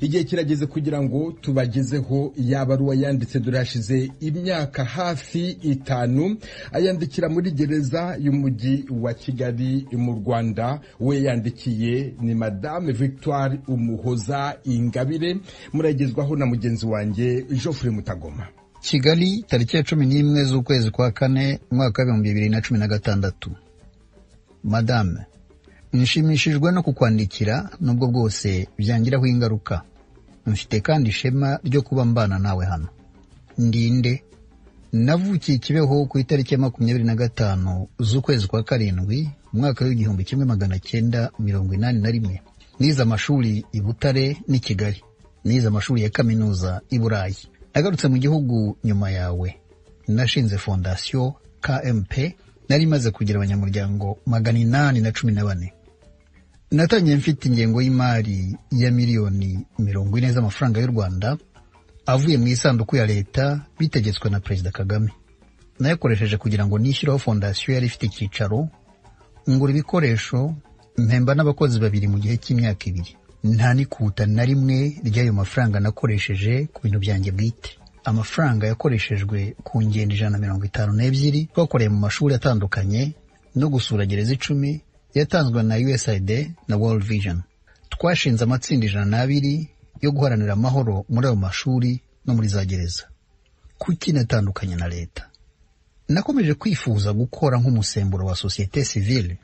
igihe kirageze kugira ngo tubagezeho yabaruwa yanditse durashize imyaka hafi 5 ayandikira muri gereza y'umujyi wa Kigali mu Rwanda. We yandikiye ni Madame Victoire Umuhoza Ingabire, muragezwaho na mugenzi wanjye Geoffrey Mutagoma. Kigali, tariki ya 11 z'ukwezi kwa 4 mwaka wa 2016. Madame, nshimishijwe no kukwandikira nubwo bwose byangiraho ingaruka. Mfite kandi ishema ryo kuba mbana nawe hano. Ndinde navukiye Kibeho ku itariki ya 25 z'ukwezi kwa 7 mwaka wa 1981. Nize amashuri i Butare n'i Kigali. Nize amashuri ya kaminuza i Burayi. Nagarutse mu gihugu nyuma yawe. Nashinze fondation KMP, nari maze kugira abanyamuryango 814. Natangiye mfite ingengo y'imari ya miliyoni 40 z'amafaranga y'u Rwanda avuye mu isanduku ya leta bitegetswe na Perezida Kagame. Nayakoresheje kugira ngo nishyiraho fondation yari ifite icyicaro, ngura ibikoresho, mpemba n'abakozi 2 mu gihe cy'imyaka 2. Nta nikuta na rimwe ry'ayo mafaranga nakoresheje ku bintu byanjye bwite. Amafaranga yakoreshejwe ku ngendo 152 twakoreye mu mashuri atandukanye no gusura gereza 10 yatanzwe na USAID na World Vision. Twashinze amatsinda 102 yo guharanira amahoro muri ayo mashuri no muri za gereza. Kuki natandukanye na leta? Nakomeje kwifuza gukora nk'umusemburo wa societe civile,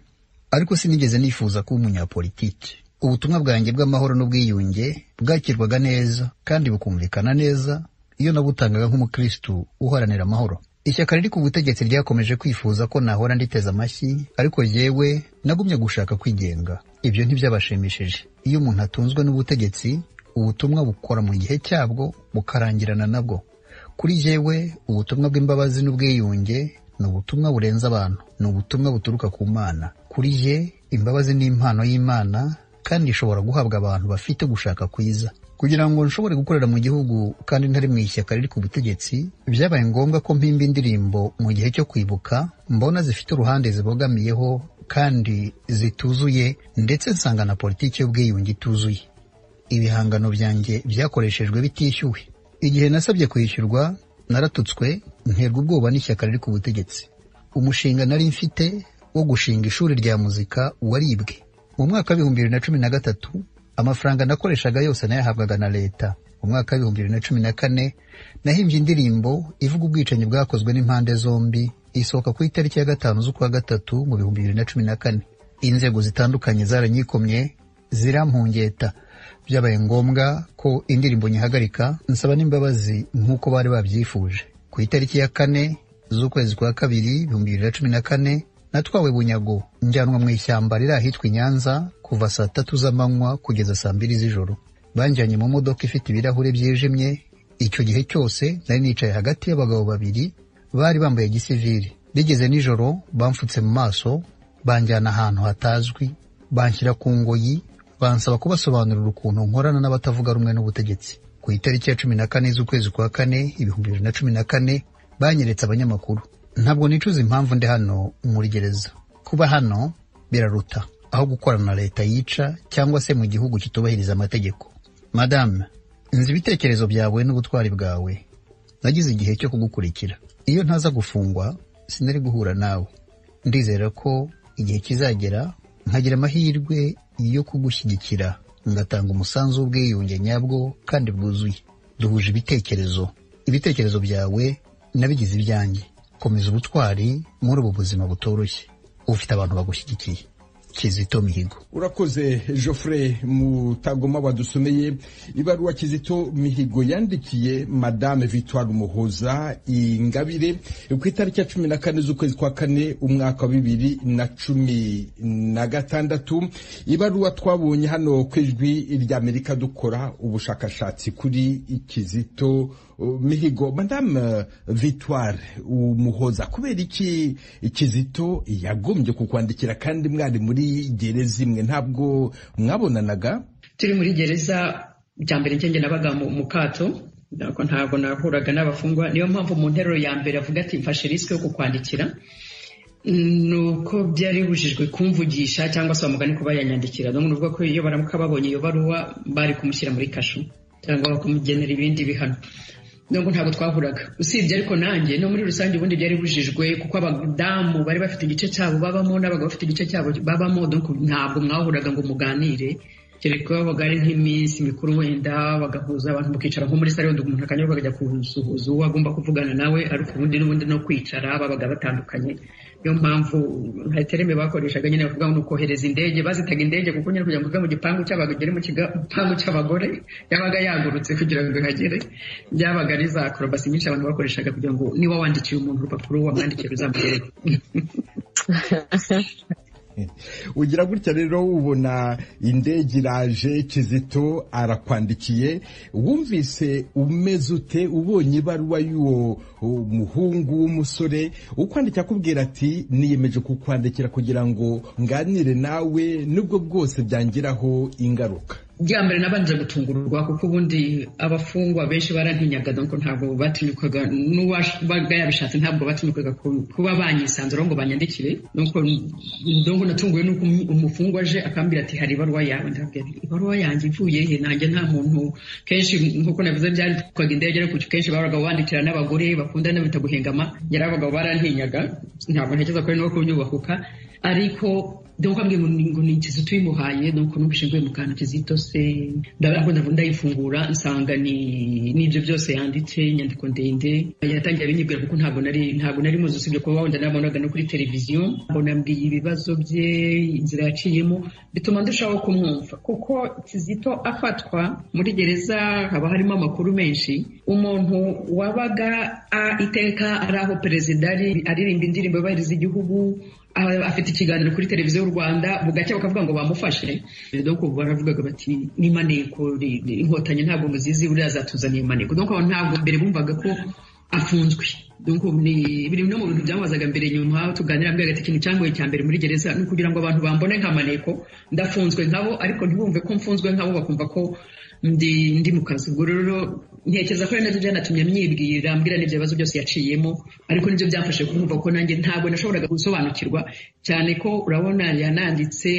ariko sinigeze nifuza kuba umunyapolitiki. Ubutumwa bwanjye bw'amahoro n'ubwiyunge bwakirwaga neza kandi bukumvikana neza iyo nabutangaga nk'umukristo uharanira amahoro. Ishyaka riri ku butegetsi ryakomeje kwifuza ko nahora nditeza amashyi, ariko yewe nagumye gushaka kwigenga. Ibyo ntibyabashimishije. Iyo umuntu atunzwe n'ubutegetsi, ubutumwa bukora mu gihe cyabwo bukarangirana nabwo. Kuri yewe ubutumwa bw'imbabazi n'ubwiyunge ni ubutumwa burenza abantu, ni ubutumwa buturuka ku Mana. Kuri ye imbabazi ni impano y'Imana kandi ishobora guhabwa abantu bafite gushaka kwiza. Kugira ngo nshobore gukorera mu gihugu kandi ntari mu ishyaka riri ku butegetsi, byabaye ngombwa ko mpimba indirimbo mu gihe cyo kwibuka, mbona zifite uruhande zibogamiyeho kandi zituzuye, ndetse nsanga na politiki y'ubwiyunge ituzuye. Ibihangano byanjye byakoreshejwe bitishyuwe. Igihe nasabye kwishyurwa naratutswe, nterwa ubwoba n'ishyaka riri ku butegetsi. Umushinga nari mfite wo gushinga ishuri rya muzika waribwe. Mu mwaka wa 2013 amafaranga nakoreshaga yose nayahabwaga na leta. Mu mwaka wa 2014 nahimbye indirimbo ivuga ubwicanyi bwakozwe n'impande zombi, isohoka ku itariki ya 5 z'ukwa 3 mu 2014. Inzego zitandukanye zaranyikomye zirampungeta. Byabaye ngombwa ko indirimbo nyihagarika, nsaba n'imbabazi nk'uko bari babyifuje. Ku itariki ya 4 z'ukwezi kwa 2 2014 natwawe bunyago, njyanwa mu ishyamba riri ahitwa Nyanza kuva saa 3 z'amanywa kugeza saa 2 z'ijoro. Banjyanye mu modoka ifite ibirahure byijimye. Icyo gihe cyose nari nicaye hagati y'abagabo 2 bari bambaye gisivili. Bigeze nijoro bamfutse mu maso, banjyana ahantu hatazwi, banshyira ku ngoyi, bansaba kubasobanurira ukuntu nkorana n'abatavuga rumwe n'ubutegetsi. Ku itariki ya 14 z'ukwezi kwa 4 2014 banyeretse abanyamakuru. Ntabwo nicuza impamvu ndi hano muri gereza. Kuba hano biraruta aho gukorana na leta yica cyangwa se mu gihugu kitubahiriza amategeko. Madame, nzi ibitekerezo byawe n'ubutwari bwawe. Nagize igihe cyo kugukurikira. Iyo ntaza gufungwa sinari guhura nawe. Ndizera ko igihe kizagera nkagira amahirwe yo kugushyigikira, ngatanga umusanzu w'ubwiyunge nyabwo kandi bwuzuye. Duhuje ibitekerezo byawe nabigize ibyanjye. Komeza ubutwari muri ubu buzima butoroshye. Ufite abantu bagushyigikiye. Kizito Mihigo. Urakoze Geoffrey Mutagoma wadusomeye ibaruwa Kizito Mihigo yandikiye Madame Victoire Umuhoza Ingabire ku itariki ya 14 z'ukwezi kwa 4 umwaka wa 2016. Ibaruwa twabonye hano ku Ijwi ry'Amerika dukora ubushakashatsi kuri Kizito Mihigo. Madame Victoire Umuhoza, kubera iki Kizito yagombye kukwandikira kandi mwari muri gereza imwe? Ntabwo mwabonanaga? Turi muri gereza bya mbere njye nabaga mu kato, ntabwo nahuraga n'abafungwa. Niyo mpamvu mu nteruro ya mbere avuga ati mfashe risk yo kukwandikira. nuko byari bujijwe kumvugisha cyangwa se bamugani kuba yanyandikira. No nuvuga ko iyo baramuka babonye iyo baruwa bari kumushyira muri kasho cyangwa bakamugenera ibindi bihano. Nubwo ntabwo twahuraga usibye ariko nanjye no muri rusange ubundi byari bujijwe kuko abadamu bari bafite igice cyabo babamo n'abagabo bafite igice cyabo babamo, donc ntabwo mwahuraga ngo muganire kereka babaga ari nk'iminsi mikuru wenda bagahuza abantu mukicara nko muri sale wenda umuntu akanyura bakajya kusuhuza uwo agomba kuvugana nawe, ariko ubundi no kwicara babaga batandukanye. Niyo mpamvu IREME bakoreshaga nyine bavuga ngo kohereza indege, bazitaga indege kuko nyine kugira ngo uve mu gipangu cy'abagore mu gipangu cy'abagore yabaga yagurutse kugira ngo hagere. Byabaga ari za acrobacy nyinshi abantu bakoreshaga kugira ngo niba wandikiye umuntu urupapuro wamwandikira uzamugere. Ugira gutya rero ubona indege iraje, Kizito arakwandikiye, wumvise umeze ute ubonye ibaruwa y'uwo muhungu w'umusore ukwandika akubwira ati niyemeje kukwandikira kugira ngo nganire nawe nubwo bwose byangiraho ingaruka? Byambere nabanje gutungurwa kuko ubundi abafungwa benshi barantinyaga, donc ntabwo batinyukaga n'uwabaga yabishatse ntabwo batinyukaga kuba banyisanzura ngo banyandikire. Donc natunguwe nuko umufungwa aje akambira ati hari ibaruwa yawe. Ndabwira ibaruwa yanjye ivuye he? Nanjye nta muntu kenshi nkuko navuze byari twaga indege ariko kenshi babaga bandikira n'abagore bakundana bitaguhengama, yarabaga barantinyaga, ntabwo ntekereza ko ari no kunyubahuka. Ariko donc ambwiye ngo ni Kizito uyimuhaye, donc numvise ngo mukana Kizito se ndayifungura nsanga ni ibyo byose yanditse inyandiko ndende. Yatangiye abinyibwira kuko ntabwo nari muzi usibye kuba wenda nabonaga no kuri televiziyo, mbona mbwiye ibibazo bye, inzira yaciyemo, bituma ndushaho kumwumva kuko Kizito afatwa muri gereza haba harimo amakuru menshi. Umuntu wabaga iteka ari aho perezida aririmba indirimbo yubahiriza igihugu, afite ikiganiro kuri televiziyo y'u Rwanda, bugacya bakavuga ngo bamufashe. Donc baravugaga bati ni maneko, inkotanyi ntabwo muzizi buriya zatuzaniye maneko. Donc abantu ntabwo mbere bumvaga ko afunzwe. Donc ni biri no mu bintu byamazaga mbere nyuma tuganira mbere ati ikintu cyangoye cya mbere muri gereza ni kugira ngo abantu bambone nka maneko ndafunzwe nkabo, ariko ntibumve ko mfunzwe nkabo, bakumva ko ndi mu kazi. Ubwo rero ntekereza ko ari nabyo byanatumye myibwira mbwira n'ibyo bibazo byose yaciyemo, ariko nibyo byamfashe kumva ko nanjye ntabwo nashoboraga gusobanukirwa cyane ko urabona yananditse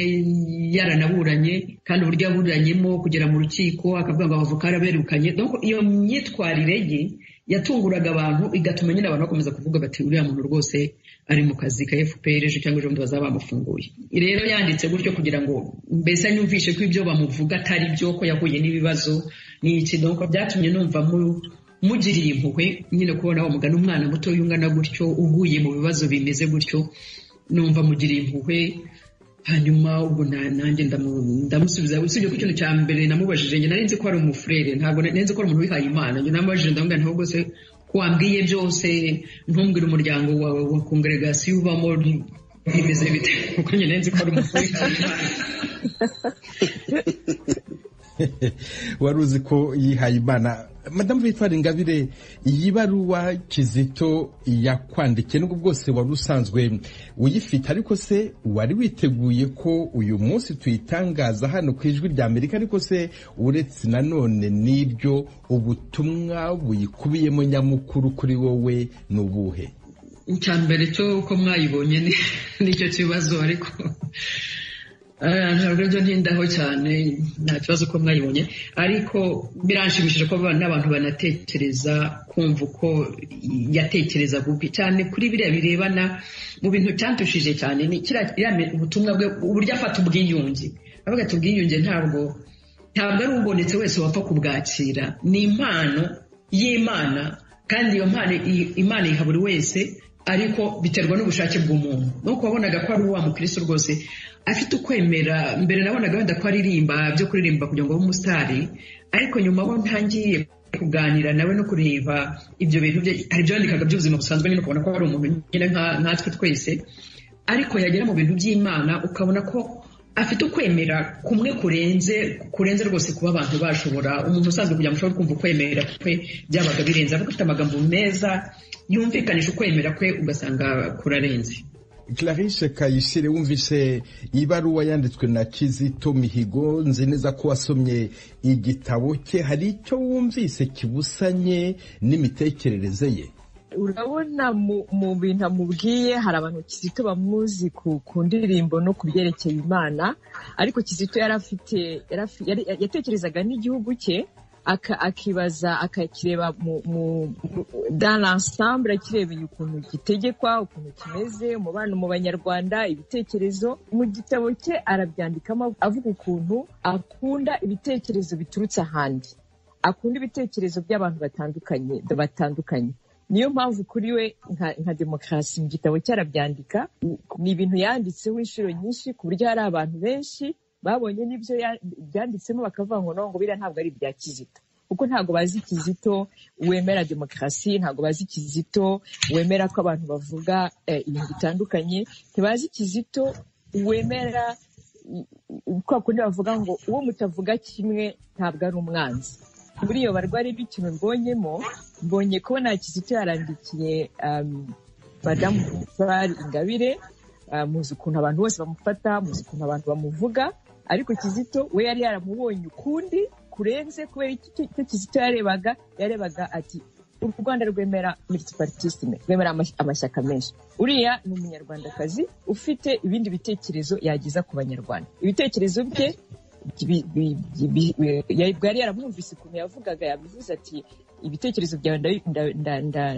yaranaburanye kandi uburyo yaburanyemo kugera mu rukiko akavuga ngo abavoka araberukanye. Donc iyo myitwarire ye yatunguraga abantu igatuma nyine abantu bakomeza kuvuga bati uriya muntu rwose ari mu kazi ka FPR ejo cyangwa ejo bazaba bamufunguye. Rero yanditse gutyo kugira ngo mbese anyumvishe ko ibyo bamuvuga atari byo, ko yahuye n'ibibazo n'iki. Donc byatumye numva mugiriye impuhwe nyine kubona wa mugana umwana muto yungana gutyo uguye mu bibazo bimeze gutyo, numva mugiriye impuhwe. Hanyuma ubwo nanjye ndamusubiza usibye ku kintu cya mbere namubajije, njye nari nzi ko ari umufrere, ntabwo nari nzi ko ari umuntu wihaye Imana. Njye namubajije ndamubwira ntabwo se kwambwiye byose ntumbwire umuryango wa congregation ubamo bimeze bite, kuko njye nari nzi ko ari umuntu wihaye Imana. Wari uzi ko yihaye Imana. Madame Victoire Ingabire, iyi baruwa Kizito yakwandikiye nubwo bwose wari usanzwe uyifite, ariko se wari witeguye ko uyu munsi tuyitangaza hano ku Ijwi rya Amerika? Ariko se uretse nanone n'ibyo ubutumwa buyikubiyemo nyamukuru kuri wowe n'ubuhe? Icyambere cyo ko mwayibonye nicyo kibazo, ariko ntabwo byo ntindaho cyane, nta kibazo ko mwayibonye, ariko biranshimishije ko n'abantu banatekereza kumva uko yatekereza gubwi cyane kuri biriya birebana mu bintu cyantushije cyane ni kiriya ubutumwa bwe, uburyo afata ubwiyunge. Avuga ati ubwiyunge ntabwo ari ubonetse wese wapfa kubwakira, ni impano y'Imana, kandi iyo mpano Imana iha buri wese, ariko biterwa n'ubushake bw'umuntu. Nuko wabonaga ko ari uwa mukristo rwose afite ukwemera. Mbere nabonaga wenda ko aririmba byo kuririmba kugira ngo abe umusitari, ariko nyuma aho ntangiye kuganira nawe no kureba ibyo bintu bye, hari ibyo yandikaga by'ubuzima busanzwe nyine ukabona ko ari umuntu nyine nkatwe twese, ariko yagera mu bintu by'Imana ukabona ko afite ukwemera kumwe kurenze rwose kuba abantu bashobora, umuntu usanzwe kugira ngo ushobore kumva ukwemera kwe byabaga birenze. Avuga afite amagambo meza yumvikanisha ukwemera kwe ugasanga kurarenze. Clarisse Kayishire, wumvise ibaruwa yanditswe na Kizito Mihigo, nzi neza ko wasomye igitabo cye, hari icyo wumvise kibusanye n'imitekerereze ye? urabona mu bintu amubwiye hari abantu Kizito bamuzi ku ndirimbo no kubyerekeye Imana, ariko Kizito yatekerezaga n'igihugu cye akibaza akakireba dans l'ensemble, akirebeye ukuntu gitegekwa, ukuntu kimeze, umubano mu banyarwanda, ibitekerezo. Mu gitabo cye arabyandikamo avuga ukuntu akunda ibitekerezo biturutse ahandi, akunda ibitekerezo by'abantu batandukanye. Niyo mpamvu kuri we nka demokarasi mu gitabo cye arabyandika. Ni ibintu yanditseho inshuro nyinshi ku buryo hari abantu benshi babonye n'ibyo byanditsemo bakavuga ngo biriya ntabwo ari ibya Kizito, kuko ntabwo bazi Kizito wemera demokarasi, ntabwo bazi Kizito wemera ko abantu bavuga ibintu bitandukanye, ntibazi Kizito wemera kwa kundi bavuga ngo uwo mutavuga kimwe ntabwo ari umwanzi. Muri iyo barwari b'ikintu mbonye kubona Kizito yarandikiye Madamu Ingabire, muzi ukuntu abantu bose bamufata, muzi ukuntu abantu bamuvuga, ariko Kizito we yari yaramubonye ukundi kurenze, kubera icyo Kizito yarebaga ati u Rwanda rwemera multipartisme, rwemera amashyaka menshi. Uriya ni umunyarwandakazi ufite ibindi bitekerezo yageza ku banyarwanda. Ibitekerezo bye yari yaramwumvise ukuntu yavugaga, yabivuze ati ibitekerezo byawe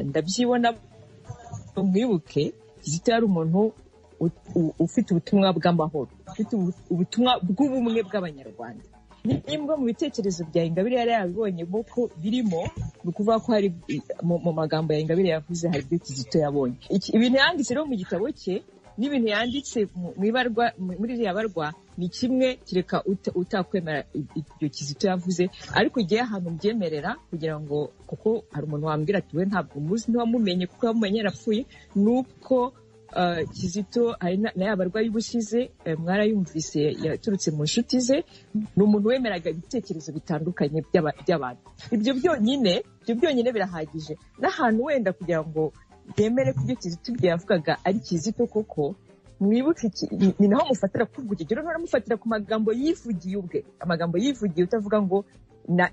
ndabyibona mwibuke. Kizito yari umuntu ufite ubutumwa bw'amahoro, ufite ubutumwa bw'ubumwe bw'abanyarwanda. Nimba mu bitekerezo bya Ingabire yari yabibonye ko birimo, ni ukuvuga ko hari mu magambo ya Ingabire yavuze hari ibyo Kizito yabonye. Ibintu yanditse rero mu gitabo cye n'ibintu yanditse muri iriya barwa ni kimwe, kireka utakwemera ibyo Kizito yavuze, ariko igihe ahantu mbyemerera kugira ngo, kuko hari umuntu wambwira ati we ntabwo muzi, ntiwamumenye kuko yamumenye yarapfuye, nuko Kizito na yabarwa y'ubushize mwarayumvise yaturutse mu nshuti ze, ni umuntu wemeraga ibitekerezo bitandukanye by'abantu. Ibyo byonyine birahagije n'ahantu wenda kugira ngo yemere kubyo Kizito yavugaga ari Kizito koko. Mwibuke ni naho mufatira kuvuga, rero naramufatira ku magambo yivugiye ubwe, amagambo yivugiye, utavuga ngo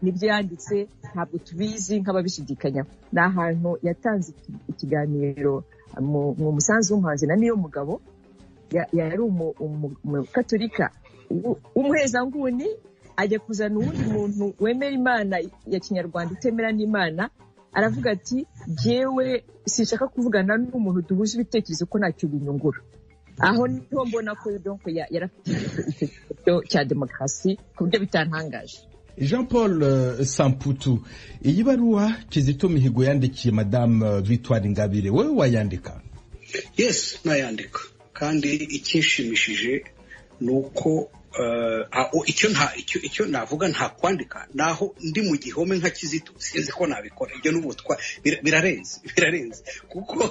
nibyo yanditse ntabwo tubizi nk'ababishidikanyaho. Ni ahantu yatanze ikiganiro mu musanzu w'umuhanzi na niyo mugabo, yari umukatolika w'umuhezanguni, ajya kuzana uwundi muntu wemera Imana ya kinyarwanda utemera n'Imana, aravuga ati jewe sinshaka kuvugana n'umuntu duhuje ibitekerezo ko ntacyo binyungura. Aho niho mbona ko yarafite icyo cya demokarasi ku buryo bitantangaje. Jean Paul Samputu, iyi baruwa Kizito Mihigo yandikiye Madame Victoire Ingabire, wowe wayandika? Yes, nayandika, kandi ikinshimishije nuko icyo navuga nta kwandika, naho ndi mu gihome nka Kizito sinzi ko nabikora. Ibyo n'ubutwa birarenze kuko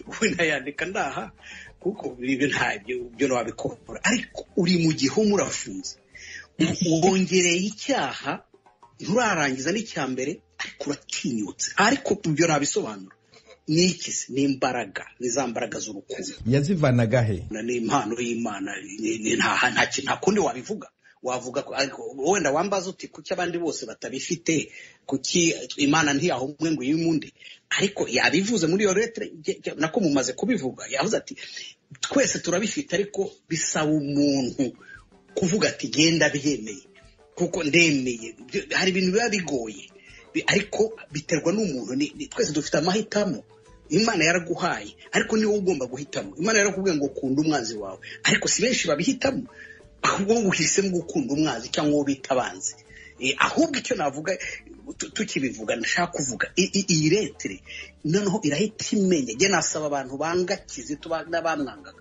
ubu nayandika ndaha, kuko ibyo ntabyo nabikora. Ariko uri mu gihome urafunze, ubongereye icyaha, nturarangiza n'icya mbere, ariko uratinyutse. Ariko ibyo nabisobanura ni iki? Ni imbaraga, ni za mbaraga z'urukundo. Yazivanaga he? Ni impano y'Imana, nta kundi wabivuga. Wavuga ko wenda wambaza uti kuki abandi bose batabifite, kuki Imana ntiyahumwe ngo yimundi. Ariko yabivuze muri iyo letre, nako mumaze kubivuga, yavuze ati twese turabifite, ariko bisaba umuntu kuvuga ati genda byemeye, kuko ndemeye. Hari ibintu biba bigoye, ariko biterwa n'umuntu. Twese dufite amahitamo. Imana yaraguhaye, ariko niwe ugomba guhitamo. Imana yarakubwiye ngo ukunda umwanzi wawe, ariko si benshi babihitamo. Ahubwo uhisemo gukunda umwanzi cyangwa uwo bita abanzi. Ahubwo icyo navuga tukibivuga, ndashaka kuvuga iyi letre noneho irahita imenya. Njye nasaba abantu banga Kizito n'abamwangaga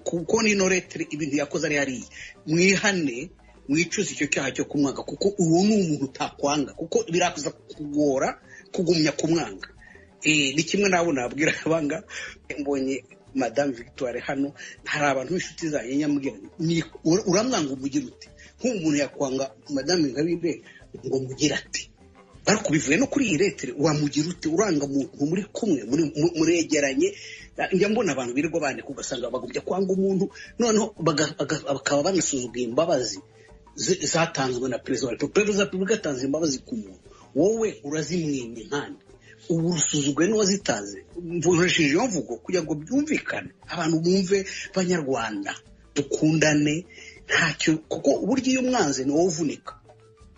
kuko nino letre ibintu yakoze ari hariya, mwihane, mwicuza icyo cyaha cyo kumwanga, kuko uwo ni umuntu utakwanga, kuko birakuza kugora kugumya kumwanga. Ni kimwe nabo nabwira abanga, mbonye Madame Victoire hano, hari abantu b'inshuti zanjye nyamubwira uramwanga umugira ute? Nk'umuntu yakwanga Madame Ingabire ngo mugira ati, ariko bivuye no kuri iyi letre, wamugira ute? Uranga umuntu muri kumwe, muregeranye. Njya mbona abantu birirwa bandika ugasanga bagumya kwanga umuntu, noneho bakaba banasuzuguye imbabazi zatanzwe na Perezida wa Repubulika. Atanze imbabazi ku muntu, wowe urazimwimye nkandi. ubu rusuzugwe n'uwazitaze mvushije iyo mvugo kugira ngo byumvikane abantu bumve banyarwanda dukundane ntacyo kuko uburyo iyo mwanze ni wowe uvunika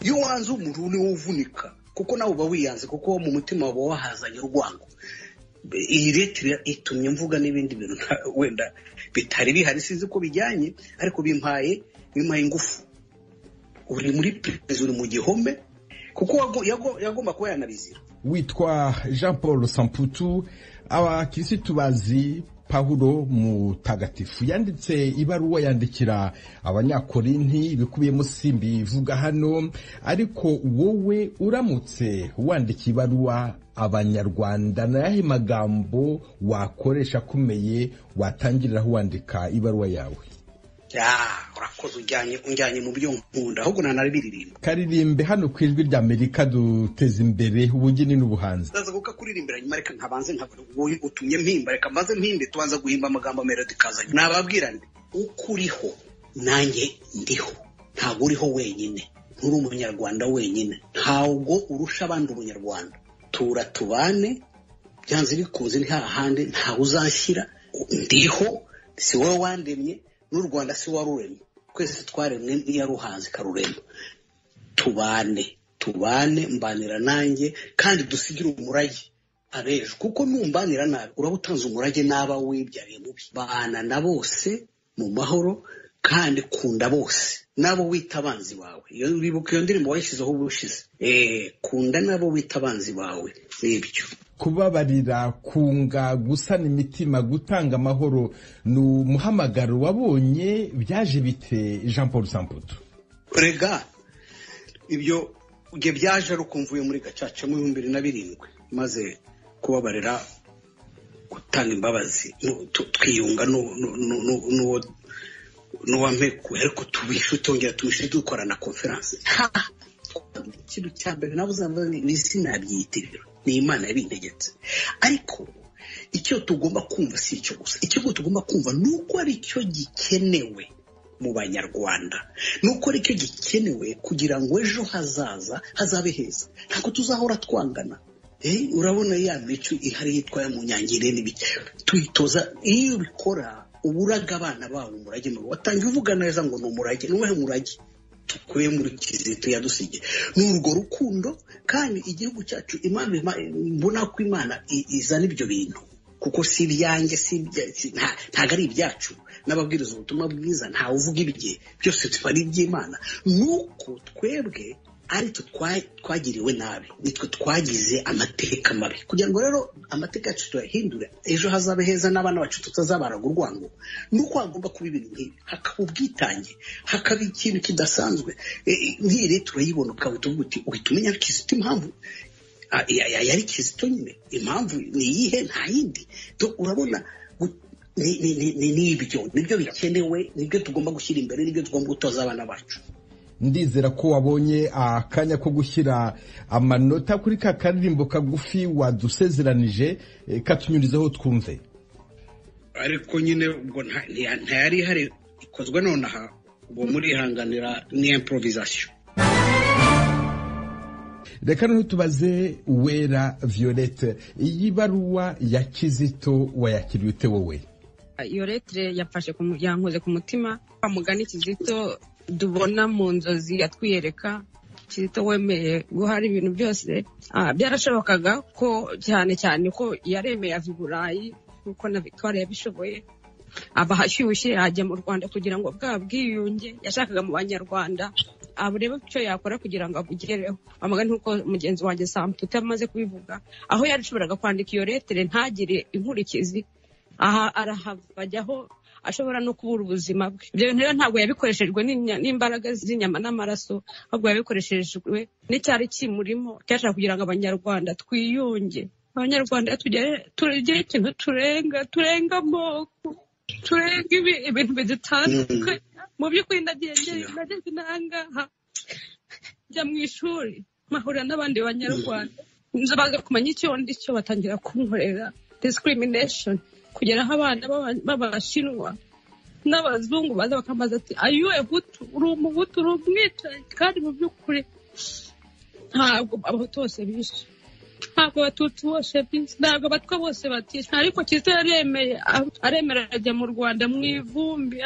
iyo wanze umuntu ni wowe uvunika kuko nawe uba wiyanze kuko mu mutima waba wahazanye urwango iyi leta itumye mvuga n'ibindi bintu wenda bitari bihari sinzi ko bijyanye ariko bimpaye ingufu uri muri perezida uri mu gihome kuko yagomba kuba yanabizira. Witwa Jean Paul Samputu abakirisitu bazi Pawulo Mutagatifu yanditse ibaruwa yandikira abanyakorinti ibikubiyemo simbi vuga hano ariko wowe uramutse wandika ibaruwa abanyarwanda nayahe magambo wakoresha akomeye watangiriraho wandika ibaruwa yawe? Urakoze unjyanye mu byo nkunda ahubwo nanaribiririmba karirimbe hano ku ijwi rya Amerika duteza imbere ubugeni n'ubuhanzi. Ndaza kuka kuririmbira nyuma reka nkabanze nkavuga utumye mpimba reka mbanze mpimbe tubanza guhimba amagambo melody kazanye nababwira nti ukuriho nanjye ndiho ntabwo uriho wenyine nturi umunyarwanda wenyine ntabwo urusha abandi umunyarwanda tubane byanze bikunze nta handi ntawe uzashyira ndiho si wowe wandemye n'u Rwanda si waruremye twese twaremwe n'iyaruhanze karurema tubane mbanira nanjye kandi dusigire umurage abejo kuko numbanira nabi urabutanze umurage naba wibyariye mubi bana na bose mu mahoro kandi kunda bose nabo witabanzi bawe iyo uribuka iyo ndirimbo wayishyizeho ubushize kunda nabo witabanzi bawe nibyo kubabarira kunga gusana imitima gutanga amahoro ni umuhamagaro wabonye byaje bite Jean Paul Samputu? Rega ibyo uge byaje rukumvuye muri gacaca mu 2007 maze kubabarira gutanga imbabazi twiyunga n'uwampeku ariko tubishe tongera tumishe dukorana conference ikintu cyambere nabuzamba ni sinabyitirira ni Imana yabintegetse ariko icyo tugomba kumva si icyo gusa icyo tugomba kumva nuko ari cyo gikenewe mu banyarwanda nuko ari cyo gikenewe kugira ngo ejo hazaza hazabe heza ntabwo tuzahora twangana urabona ya mico ihari yitwa mu nyangire n'ibiki tuyitoza iyo bikora uburaga abana babo umurage mu watangiye uvuga neza ngo no murage nuwe murage tukuye muri Kizito yadusigiye n'urwo rukundo kandi igihugu cyacu Imana mbona ko Imana izana ibyo bintu kuko si ibyanjye ntago ari ibyacu n'ababwiriza ubutumwa bwiza ntawe uvuga ibye byose twari iby'Imana nuko twebwe ari twagiriwe nabi nitwe twagize amateka mabi kugira ngo rero amateka yacu tuyahindure ejo hazabe heza n'abana bacu tutazabaraga urwango nuko hagomba kuba ibintu nk'ibi hakaba ubwitange hakaba ikintu kidasanzwe nk'iri turayibona ukabituvuga uti uhita umenya Kizito impamvu yari Kizito nyine impamvu ni iyihe nta yindi urabona nibyo bikenewe nibyo tugomba gushyira imbere nibyo tugomba gutoza abana bacu. Ndizera ko wabonye akanya ko gushyira amanota kuri ka karirimbo kagufi wadusezeranije katunyurizeho twumve ariko nyine ubwo ntayari hari ikozwe nonaha ubwo muri ihanganira ni improvisation. Reka none tubaze Uwera Violette iyi baruwa ya Kizito wayakiriye ute wowe? Iyo letre yafashe yankoze ku mutima amugani Kizito dubona mu nzozi yatwiyereka Kizito wemeye guhara ibintu byose byarashobokaga ko cyane ko yaremeye ava i Burayi kuko na Victoire yabishoboye abahashyushye ajya mu Rwanda kugira ngo bwiyunge yashakaga mu banyarwanda aburebe icyo yakora kugira ngo abugereho amagani nkuko mugenzi wanjye Samputu amaze kubivuga aho yarishoboraga kwandika iyo letre ntagire inkurikizi aha arahavajyaho ashobora no kubura ubuzima bwe ibyo rero ntabwo yabikoreshejwe n'imbaraga z'inyama n'amaraso ahubwo yabikoreshejwe n'icyari kimurimo cyashaka kugira ngo abanyarwanda twiyunge abanyarwanda tugere ikintu turenga amoko turenga ibintu bidutandukanye mu by'ukuri ndageze nangaha njya mu ishuri mahura n'abandi banyarwanda nzabaga kumenya icyo ndicyo batangira kunkorera discrimination kugeraho abana b'abashinwa n'abazungu baza bakambaza ati ayuwe hutu uri umwicanyi kandi mu by'ukuri ntabwo abahutu bose bishe ntabwo abatutsi bose ntabwo abatwa bose batisha, ariko Kizito aremera ajya mu Rwanda mu ivumbi,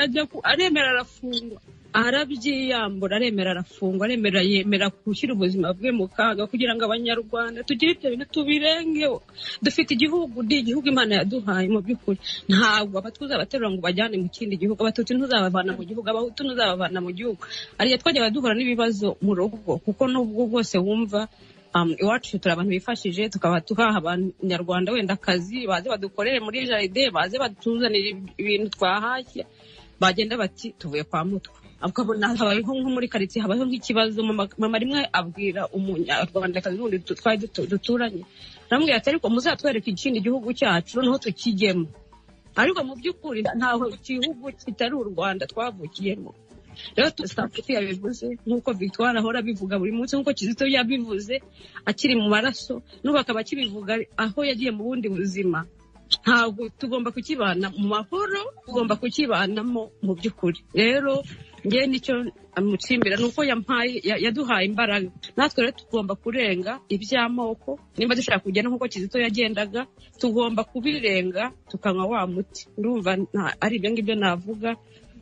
aremera arafungwa, arabyiyambura, aremera arafungwa, yemera gushyira ubuzima bwe mu kaga kugira ngo abanyarwanda tugire ibyo bintu tubirengeho. Dufite igihugu, ndi igihugu Imana yaduhaye mu by'ukuri. Ntabwo abatuza abaterura ngo bajyane mu kindi gihugu, abatutsi ntuzabavana mu gihugu, abahutu ntuzabavana mu gihugu. Ariyo twajyaga duhura n'ibibazo mu rugo, kuko n'ubwo bwose wumva iwacu turi abantu bifashije, tukaba tuhaha abanyarwanda wenda akazi, baze badukorere muri jaride, baze batuzanire ibintu twahashye, bagenda bati tuvuye kwa mutwe. Akabona habayeho nko muri karitsiye habayeho nk'ikibazo, mama rimwe abwira umunyarwandakazi wundi twari duturanye, aramubwira ati ariko muzatwereka ikindi gihugu cyacu noneho tukigemo. Ariko mu by'ukuri ntaho igihugu kitari u Rwanda twavukiyemo. Rero Samputu yabivuze nk'uko Victoire ahora bivuga buri munsi, nk'uko Kizito yabivuze akiri mu maraso, n'ubu akaba akibivuga aho yagiye mu bundi buzima. Ntabwo tugomba kukibana mu mahoro, tugomba kukibanamo mu by'ukuri. Rero ngewe nicyo amucimbira nuko yaduhaye imbaraga. Natwe rero tugomba kurenga iby'amoko, nimba dushaka kugenda nk'uko Kizito yagendaga, tugomba kubirenga tukanywa wa muti. Ndumva ari ibyo ngibyo navuga.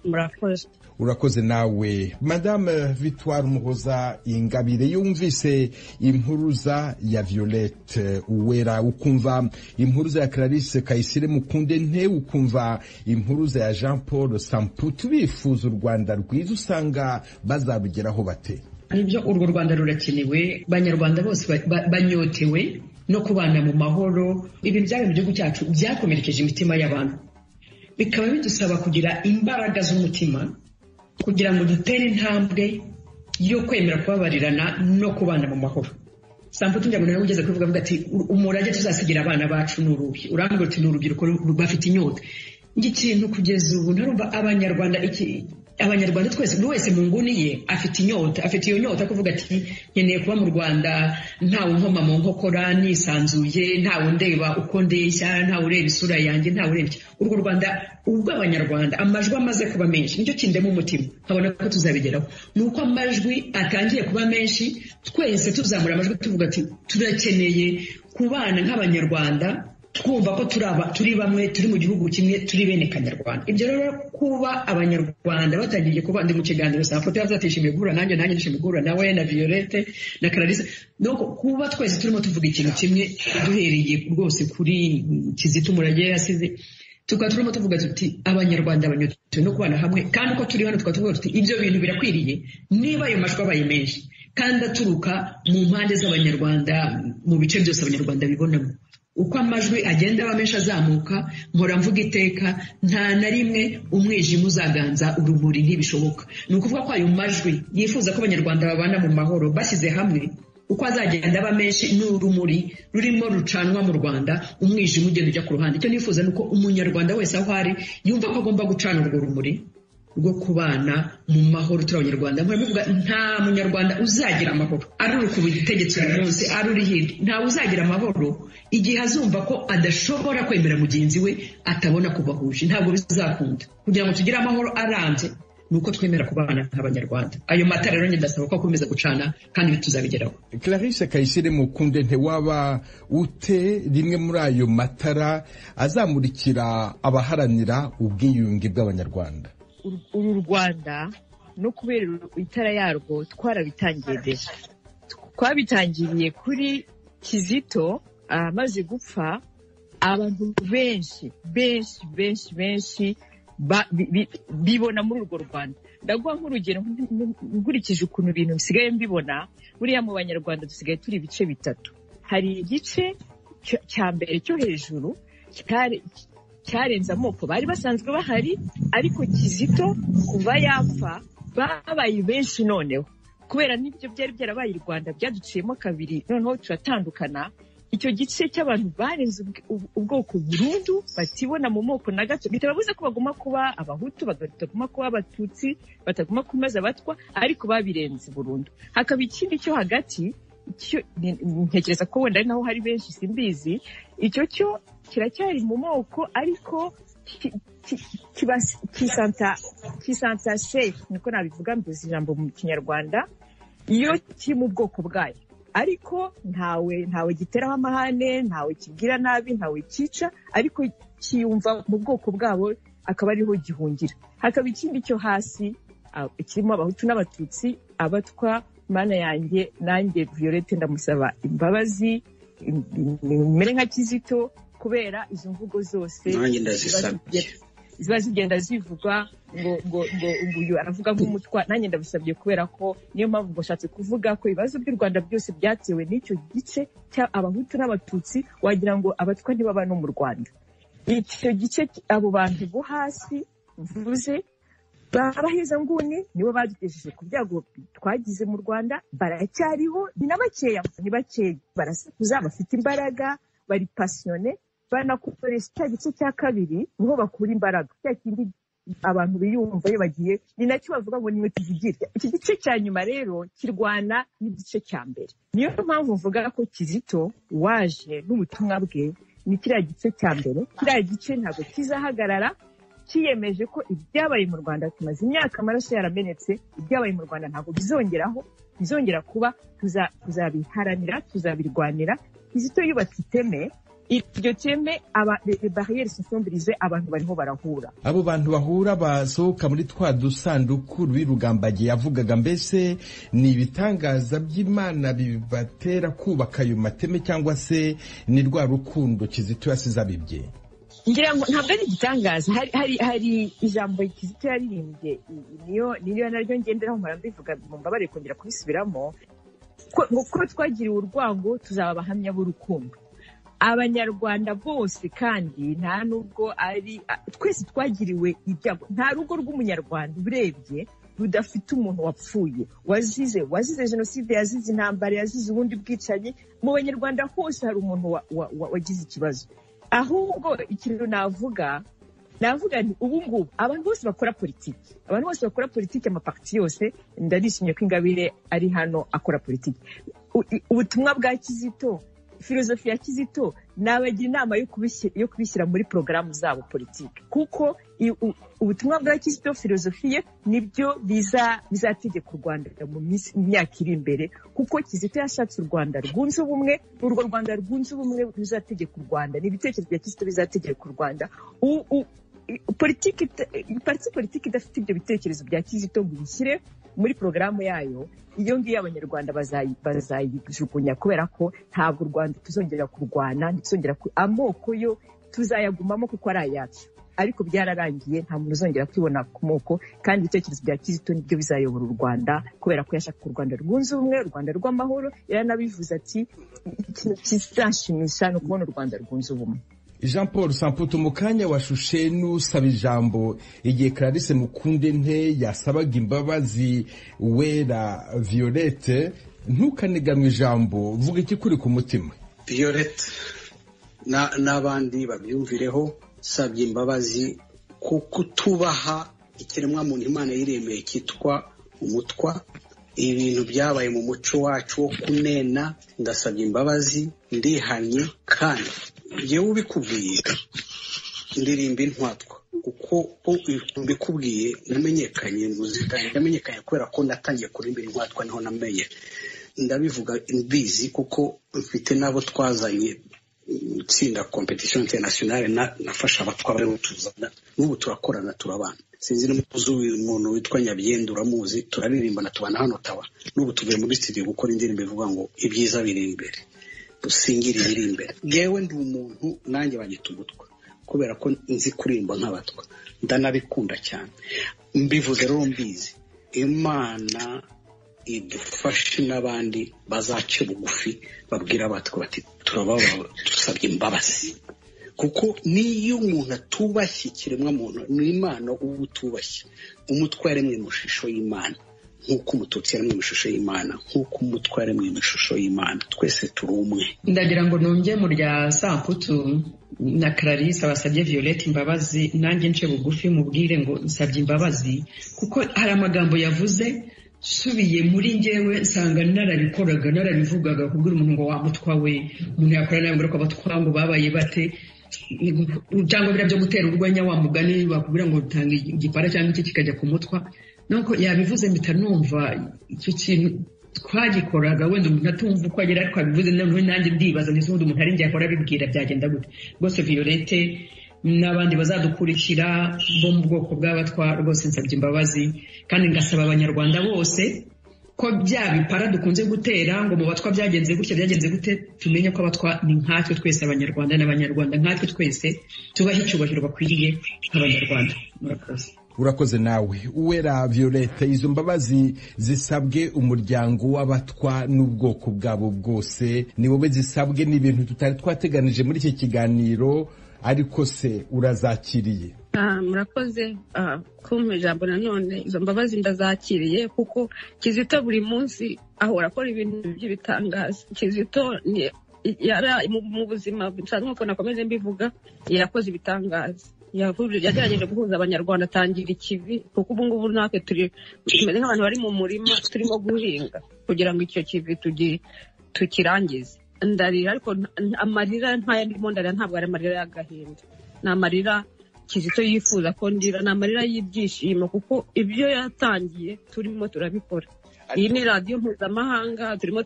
Murakoze. Urakoze nawe. Madame Victoire Umuhoza Ingabire, yumvise impuruza ya Violette Uwera, ukumva impuruza ya Clarisse Kayisire Mukundente, ukumva impuruza ya Jean Paul Samputu, bifuza u Rwanda rwiza, usanga bazarugeraho bate? Nibyo, urwo Rwanda rurakenewe, Banyarwanda bose banyotewe no kubana mu mahoro. Ibintu byabaye mu gihugu cyacu byakomerekeje imitima y'abantu, bikaba bidusaba kugira imbaraga z'umutima kugira ngo dutere intambwe yo kwemera kubabarirana no kubana mu mahoro. Samputu njya nawe ugeze kuvuga avuga ati umurage tuzasigira abana bacu n'uruhi. Urambwira uti n'urubyiruko bafite inyota. Ikintu kugeza ubu ntarumva Abanyarwanda twese, buri wese mu nguni ye afite inyota, afite iyo nyota kuvuga ati nkeneye kuba mu Rwanda ntawe nkoma mu nkokora, nisanzuye, ntawe ndeba uko ndeshya, ntawe ureba isura yanjye, ntawe ureba. Urwo Rwanda ubwo Abanyarwanda amajwi amaze kuba menshi, nicyo kindema umutima, nkabona ko tuzabigeraho. Nuko amajwi atangiye kuba menshi, twese tuzamura amajwi tuvuga ati turakeneye kubana nk'Abanyarwanda, twumva ko turi bamwe, turi mu gihugu kimwe, turi bene Kanyarwanda. Ibyo rero kuba Abanyarwanda batangiye kuba, ndi mu kiganiro Samputu yazatishimiye guhura nanjye nishimiye guhura nawe na Violette na Clarisse. Donc kuba twese turimo tuvuga ikintu kimwe, duhereye rwose kuri Kizito umurage yasize, tukaba turimo tuvuga tuti Abanyarwanda banyotewe no kubana hamwe, kandi uko turi hano tukaba tuvuga tuti ibyo bintu birakwiriye. Niba ayo majwi abaye menshi kandi aturuka mu mpande z'Abanyarwanda, mu bice byose Abanyarwanda bibonamo, uko amajwi agenda aba menshi azamuka, mpora mvuga iteka, nta na rimwe umwijima uzaganza urumuri, ntibishoboka. Ni ukuvuga ko ayo majwi yifuza ko Abanyarwanda babana mu mahoro bashyize hamwe, uko azagenda aba menshi n'urumuri rurimo rucanwa mu Rwanda, umwijima ugenda ujya ku ruhande. Icyo nifuza ni uko umunyarwanda wese aho ari yumva ko agomba gucana urwo rumuri rwo kubana mu mahoro turi Abanyarwanda. Mvuga nta munyarwanda uzagira amahoro ari uri ku butegetsi uyu munsi, ari uri hirya, ntawe uzagira amahoro igihe azumva ko adashobora kwemera mugenzi we atabona kubahuje. Ntabwo bizakunda. Kugira ngo tugire amahoro arambye nuko twemera kubana nk'Abanyarwanda. Ayo matara rero ndasaba ko akomeza gucana kandi tuzabigeraho. Clarisse Kayisire Mukundente, waba ute rimwe muri ayo matara azamurikira abaharanira ubwiyunge bw'Abanyarwanda? Uru Rwanda no kubera itara yarwo twarabitangiye deja. Twabitangiriye kuri Kizito amaze gupfa, abantu benshi bibona muri urwo Rwanda. Ndaguha nk'urugero, nkurikije ukuntu ibintu bisigaye mbibona, buriya mu Banyarwanda dusigaye turi ibice bitatu. Hari igice cya mbere cyo hejuru cyarenze amoko bari basanzwe bahari, ariko Kizito kuva yapfa babaye benshi noneho, kubera n'ibyo byari byarabaye i Rwanda byaduciyemo kabiri, noneho turatandukana. Icyo gice cy'abantu barenze ubwoko burundu, batibona mu moko na gato, bitababuza ko baguma kuba Abahutu, bataguma kuba Abatutsi, bataguma kumaza Abatwa, ariko babirenze burundu. Hakaba ikindi cyo hagati, ntekereza ko wenda ari naho hari benshi simbizi, icyo cyo kiracyari mu moko ariko kisantase, niko nabivuga mbizi ijambo mu Kinyarwanda, iyo kiri mu bwoko bwayo. ariko ntawe giteraho amahane, ntawe kibwira nabi, ntawe cyica, ariko kiyumva mu bwoko bwabo akaba ariho gihungira. Hakaba ikindi cyo hasi kirimo abahutu n'abatutsi, abatwa mana yanjye nanjye Violette ndamusaba imbabazi mere nka Kizito kubera izo mvugo zose ziba zigenda zivugwa ngo uyu aravuga nk'umutwa. Nanjye ndabisabye kubera ko niyo mpamvu bashatse kuvuga ko ibibazo by'u Rwanda byose byatewe n'icyo gice cy'abahutu n'abatutsi, wagira ngo abatwa ntibaba no mu Rwanda. Icyo gice abo bantu bo hasi mvuze baraheza nguni nibo badutejeje ku byago twagize mu Rwanda, baracyariho ni bakeya, barasakuza, bafite imbaraga, bari passionné, banakoresha cya gice cya kabiri niho bakura imbaraga, cya kindi abantu biyumva iyo bagiye, ni nacyo bavuga ngo nimwe tuvugira. Iki gice cya nyuma rero kirwana n'igice cya mbere. Niyo mpamvu mvuga ko Kizito waje n'ubutumwa bwe ni kiriya gice cya mbere. Kiriya gice ntabwo kizahagarara, kiyemeje ko ibyabaye mu Rwanda tumaze imyaka amaraso yaramenetse, ibyabaye mu Rwanda ntabwo bizongera kuba, tuzabiharanira, tuzabirwanira. Kizito yubatse iteme, iryo teme barrières sont brisées, abantu bariho barahura. Abo bantu bahura basohoka muri twa dusanduku rw'irugambagiye yavugaga, mbese ni ibitangaza by'Imana bibatera kubaka ayo mateme, cyangwa se ni rwa rukundo Kizito yasize abibye? Ngira ngo ntabwo ari igitangaza. Hari ijambo Kizito yaririmbye, niyo naryo ngenderaho mpora mbivuga, mbabare kongera kubisubiramo, ko twagiriwe urwango tuzaba abahamya b'urukundo. Abanyarwanda bose kandi nta nubwo ari twese twagiriwe ibyago. Nta rugo rw'umunyarwanda urebye rudafite umuntu wapfuye, wazize jenoside, yazize intambara, yazize ubundi bwicanyi. Mu banyarwanda hose hari umuntu wagize ikibazo. Ahubwo ikintu navuga ni ubu ngubu abantu bose bakora politiki, amaparti yose, ndarishimye ko Ingabire ari hano akora politiki. Ubutumwa bwa Kizito, filozofi ya Kizito, nabagira inama yo kubishyira muri porogaramu zabo politiki, kuko ubutumwa bwa Kizito, filozofi ye nibyo bizategeka u Rwanda mu myaka iri imbere, kuko Kizito yashatse u Rwanda rwunze ubumwe, urwo Rwanda rwunze ubumwe ruzategeka u Rwanda, n'ibitekerezo bya Kizito bizategeka u Rwanda. Politiki idafite ibyo bitekerezo bya Kizito ngo bishyire muri porogaramu yayo, iyo ngiyo abanyarwanda bazayijugunya, kubera ko ntabwo u Rwanda tuzongera kurwana, ntituzongera amoko yo tuzayagumamo kuko ari ayacu, ariko byararangiye, nta muntu uzongera kwibona ku moko, kandi ibitekerezo bya Kizito nibyo bizayobora u Rwanda, kubera ko yashaka u Rwanda rwunze ubumwe, u Rwanda rw'amahoro. Yaranabivuze ati ikintu kizanshimisha ni ukubona u Rwanda rwunze ubumwe. Jean Paul Samputu, mu kanya washushe n'usaba ijambo igihe Clarisse Mukundente yasabaga imbabazi Uwera Violette, ntukaneganwe ijambo, vuga iki kuri ku mutima. Violette n'abandi babyumvireho, sabye imbabazi kuko tubaha ikiremwa muntu Imana yiremeye kitwa umutwa. Ibintu byabaye mu muco wacu wo kunena, ndasabye imbabazi, ndihanye, kandi yewe ubikubwiye ndirimba intwatwa, kuko mbikubwiye namenyekanye muzika, namenyekanye kubera ko natangiye kurimbira intwatwa, niho namenye. Ndabivuga mbizi kuko mfite nabo twazanye tsinda competition internationale, nafasha abatwa bari tuzana, n'ubu turakorana, turabana. Sinzi n'umuntu witwa Nyabyenda uramuzi, turaririmba na tubana hano Tawa, n'ubu tuvuye muri studio gukora indirimbo ivuga ngo ibyiza biri imbere, dusingire biri imbere. Yewe ndi umuntu nanjye bagita umutwa, kubera ko nzi kuririmba nk'abatwa, ndanabikunda cyane. Mbivuze rero mbizi, Imana idufashe n'abandi bazace bugufi, babwira abatwa bati turababara, dusabye imbabazi. Kuko niyo umuntu atubashye ikiremwa muntu, ni Imana ubu utubashye. Umutwa yaremwe mu shusho y'Imana, nk'uko umututsi yaremwe mu shusho y'Imana, nk'uko umutwa yaremwe mu shusho y'Imana, twese turi umwe. Ndagira ngo nonge mu rya Samputu na Clarisse abasabye Violette imbabazi, nanjye nce bugufi mubwire ngo nsabye imbabazi, kuko hari amagambo yavuze subiye muri njyewe nsanga narabivugaga, kubwira umuntu ngo wamutwa we, umuntu yakora nawe ngo abatwa ngo babaye bate, cyangwa bira byo gutera urwanya wa mugani bakubwira ngo utanga igipara cyangwa iki kikajya ku mutwa. Nuko yabivuze mpita numva icyo kintu twagikoraga wenda umuntu atumva uko agera ariko abivuze nanjye ndibaza ndetse umuntu ari njye akora abibwira byagenda gute rwose Violette n'abandi bazadukurikira bo mu bwoko bw'abatwa rwose nsabye imbabazi kandi ngasaba abanyarwanda bose ko bya bipara dukunze gutera ngo mu batwa byagenze gute tumenye ko abatwa ni nkatwe twese abanyarwanda n'abanyarwanda nkatwe twese tubaho icyubahiro bakwiriye nk'abanyarwanda. Murakoze. Urakoze nawe Uwera Violette, izo mbabazi zisabwe umuryango w'abatwa n'ubwoko bwabo bwose ni wowe zisabwe n'ibintu tutari twateganije muri iki kiganiro ariko se urazakiriye? Murakoze kumpa ijambo nanone. Izo mbabazi ndazakiriye kuko Kizito buri munsi ahora akora ibintu by'ibitangaza. Kizito mu buzima nsanzwe uko nakomeze mbivuga yakoze ibitangaza. Yagerageje guhuza abanyarwanda atangira ikivi kuko ubu ngubu natwe tumeze nk'abantu bari mu murima turimo guhinga kugira ngo icyo kivi tukirangize. Ndarira ariko amarira ntayandimo ndarira ntabwo ari amarira y'agahinda, ni amarira Kizito yifuza ko ndira, ni amarira y'ibyishimo kuko ibyo yatangiye turimo turabikora. Iyi ni radiyo mpuzamahanga turimo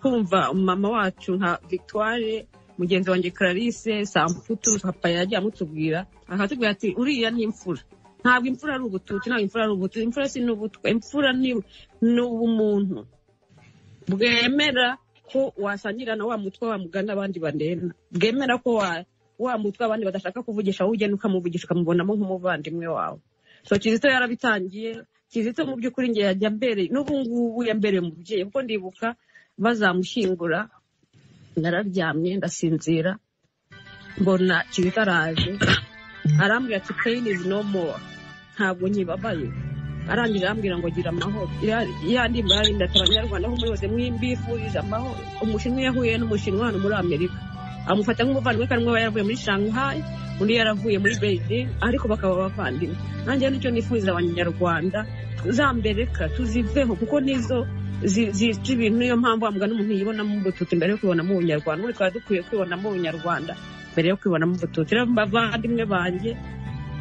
kumva mama wacu nka Victoire, mugenzi wanjye Clarisse, Samputu, papa yagiye amutubwira akatubwira ati uriya ni imfura. Ntabwo imfura ari ubututsi, ntabwo imfura ari ubututsi, imfura si n'ubutwa, imfura ni ubumuntu bwemera ko wasangira na wa mutwe wa mugana abandi bandena, bwemera ko wa mutwe abandi badashaka kuvugisha wowe ugenda ukamuvugisha ukamubonamo nk'umuvandimwe wawe. So Kizito yarabitangiye. Kizito mu by'ukuri nge yajya mbere n'ubu ngubu yambereye umubyeyi kuko ndibuka bazamushyingura nararyamye ndasinzira mbona Kizito araje arambwira ati pain is no more, ntabwo nyibabaye. Arangije arambwira ngo gira amahoro. Yandi mbari ndatabanyarwanda aho muri hose mwimbifurije amahoro. Umushinwa yahuye n'umushinwa hano muri Amerika amufata nk'umuvandimwe kandi umwe yaravuye muri Shanghai undi yaravuye muri Beijing ariko bakaba bavandimwe. Nanjye nicyo nifuriza abanyarwanda tuzambereka tuziveho kuko nizo zica ibintu. Niyo mpamvu wambwa n'umuntu yibonamo ubututsi mbere yo kwibonamo ubunyarwanda. Muri twari dukwiye kwibonamo ubunyarwanda mbere yo kwibonamo ubututsi. Rero bavandimwe banjye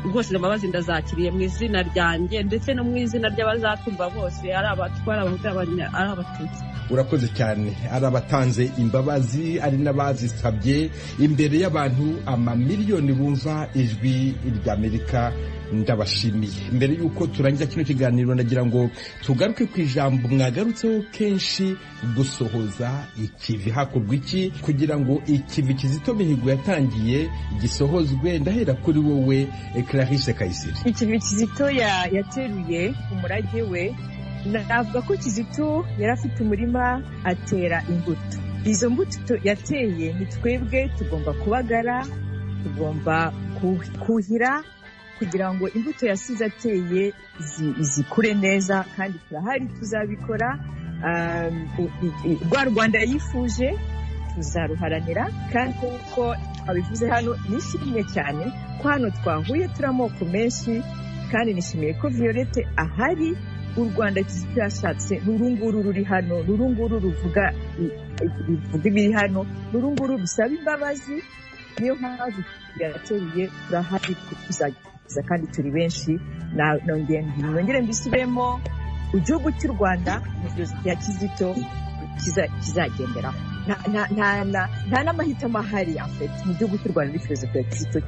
rwose imbabazi ndazakiriye mu izina ryanjye ndetse no mu izina ry'abazatumva bose, ari abatwara ari abatutsi. Urakoze cyane. Ari abatanze imbabazi ari n'abazisabye imbere y'abantu amamiliyoni bumva ijwi ry'Amerika. Ndabashimiye. Mbere yuko turangiza kino kiganiro nagira ngo tugaruke ku ijambo mwagarutseho kenshi, gusohoza ikivi. Hakorwa iki kugira ngo ikivi Kizito Mihigo yatangiye gisohozwe? Ndahera kuri wowe Clarisse Kayisire. Ikivi Kizito yateruye umurage we, navuga ko Kizito yari afite umurima atera imbuto. Izo mbuto yateye ni twebwe tugomba kubagara, tugomba kuhira kugira ngo imbuto yasize ateye zikure neza, kandi turahari tuzabikora. Rwa Rwanda yifuje tuzaruharanira, kandi kuko abivuze hano nishimye cyane ko hano twahuye turi amoko menshi, kandi nishimiye ko Violette ahari. U Rwanda Kizito yashatse n'urunguru ruri hano, n'urunguru ruvuga ibiri hano, n'urunguru rusaba imbabazi. Niyo mpamvu yateruye turahari kuzagiza kandi turi benshi. Nongere mbisubiremo, igihugu cy'u Rwanda mu filozofi ya Kizito kizagenderaho. Nta n'amahitamo ahari mu gihugu cy'u Rwanda filozofi ya Kizito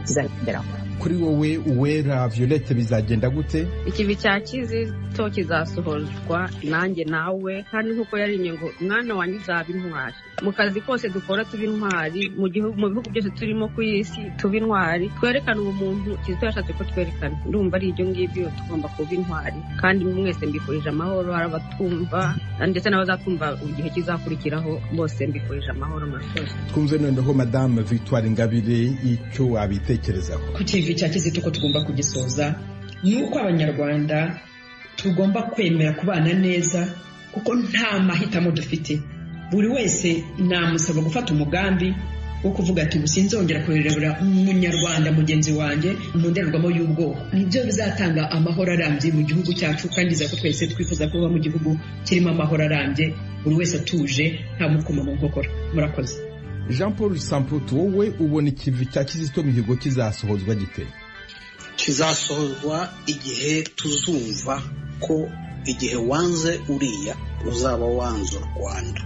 kizagenderaho. Kuri wowe Uwera Violette bizagenda gute? Ikivi cya Kizito kizasohozwa nanjye nawe, kandi nkuko yarinye ngo mwana wanjye uzaba intwari. Mu kazi kose dukora tuba intwari, mu bihugu byose turimo ku isi tuba intwari, twerekana ubumuntu Kizito yashatse ko twerekana. Ndumva ari ibyo ngibyo tugomba kuba intwari, kandi mwese mbifurije amahoro. Hari abatumva ndetse n'abazatumva igihe kizakurikiraho, bose mbifurije amahoro. Murakoze. Twumve noneho Madame Victoire Ingabire icyo wabitekerezaho. Ku kivi cya Kizito ko tugomba kugisoza nuko abanyarwanda tugomba kwemera kubana neza kuko nta mahitamo dufite. Buri wese namusaba gufata umugambi wo kuvuga ati usinzongera kurebera umunyarwanda mugenzi wanjye mu ndorerwamo y'ubwoko. Nibyo bizatanga amahoro arambye mu gihugu cyacu, kandi ko twese twifuza kuba mu gihugu kirimo amahoro arambye, buri wese atuje nta mukoma mu nkokora. Murakoze. Jean Paul Samputu, wowe ubona ikivi cya Kizito Mihigo kizasohozwa gite? Kizasohozwa igihe tuzumva ko igihe wanze uriya uzaba wanze u Rwanda,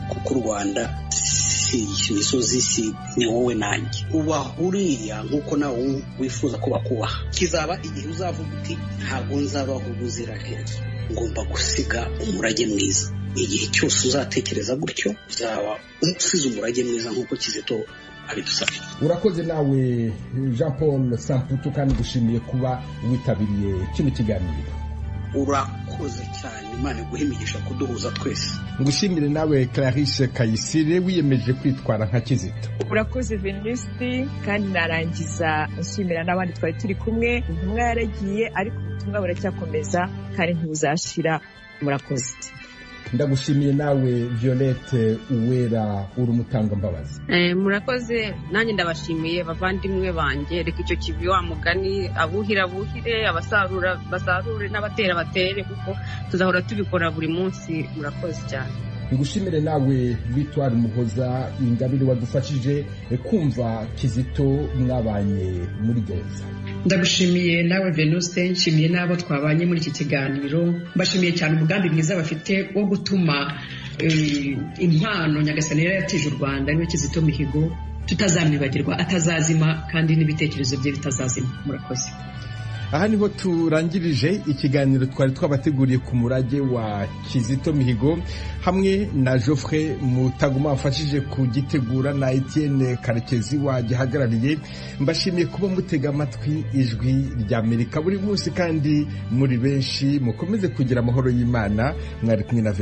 kuko u Rwanda si imisozi, si ni wowe nanjye. Ubaha uriya nk'uko nawe wifuza ko bakubaha. Kizaba igihe uzavuga uti ntabwo nzabaho ubuziraherezo, ngomba gusiga umurage mwiza. Igihe cyose uzatekereza gutyo uzaba usize umurage mwiza nk'uko Kizito abidusabye. Urakoze nawe Jean Paul Samputu, kandi gushimiye kuba witabiriye kino kiganiro. Urakoze cyane, Imana iguhe imigisha kuduhuza twese. Ngushimire nawe Clarisse Kayisire wiyemeje kwitwara nka Kizito. Urakoze Venuste, kandi narangiza nshimira n'abandi twari turi kumwe. Intumwa yaragiye ariko ubutumwa buracyakomeza kandi ntibuzashira. Murakoze. Ndagushimiye nawe Violette Uwera uri umutangambabazi. Murakoze, nanjye ndabashimiye bavandimwe banjye. Reka icyo kivi wa mugani, abuhira buhire, abasarura basarure, n'abatera batere, kuko tuzahora tubikora buri munsi. Murakoze cyane. Ngushimire nawe Victoire Muhoza Ingabire wadufashije kumva Kizito mwabanye muri gereza. Ndagushimiye nawe Venuste, nshimiye n'abo twabanye muri iki kiganiro. Mbashimiye cyane umugambi mwiza bafite wo gutuma impano Nyagasani yatije u Rwanda niyo Kizito Mihigo tutazamwibagirwa, atazazima, kandi n'ibitekerezo bye bitazazima. Murakoze. Aha niho turangirije ikiganiro twari twabateguriye ku murage wa Kizito Mihigo, hamwe na Geoffrey Mutaguma wafashije kugitegura, na Etienne Karekezi wagihagarariye. Mbashimiye kuba mutega amatwi ijwi rya Amerika buri munsi, kandi muri benshi. Mukomeze kugira amahoro y'Imana. Mwari kumwe na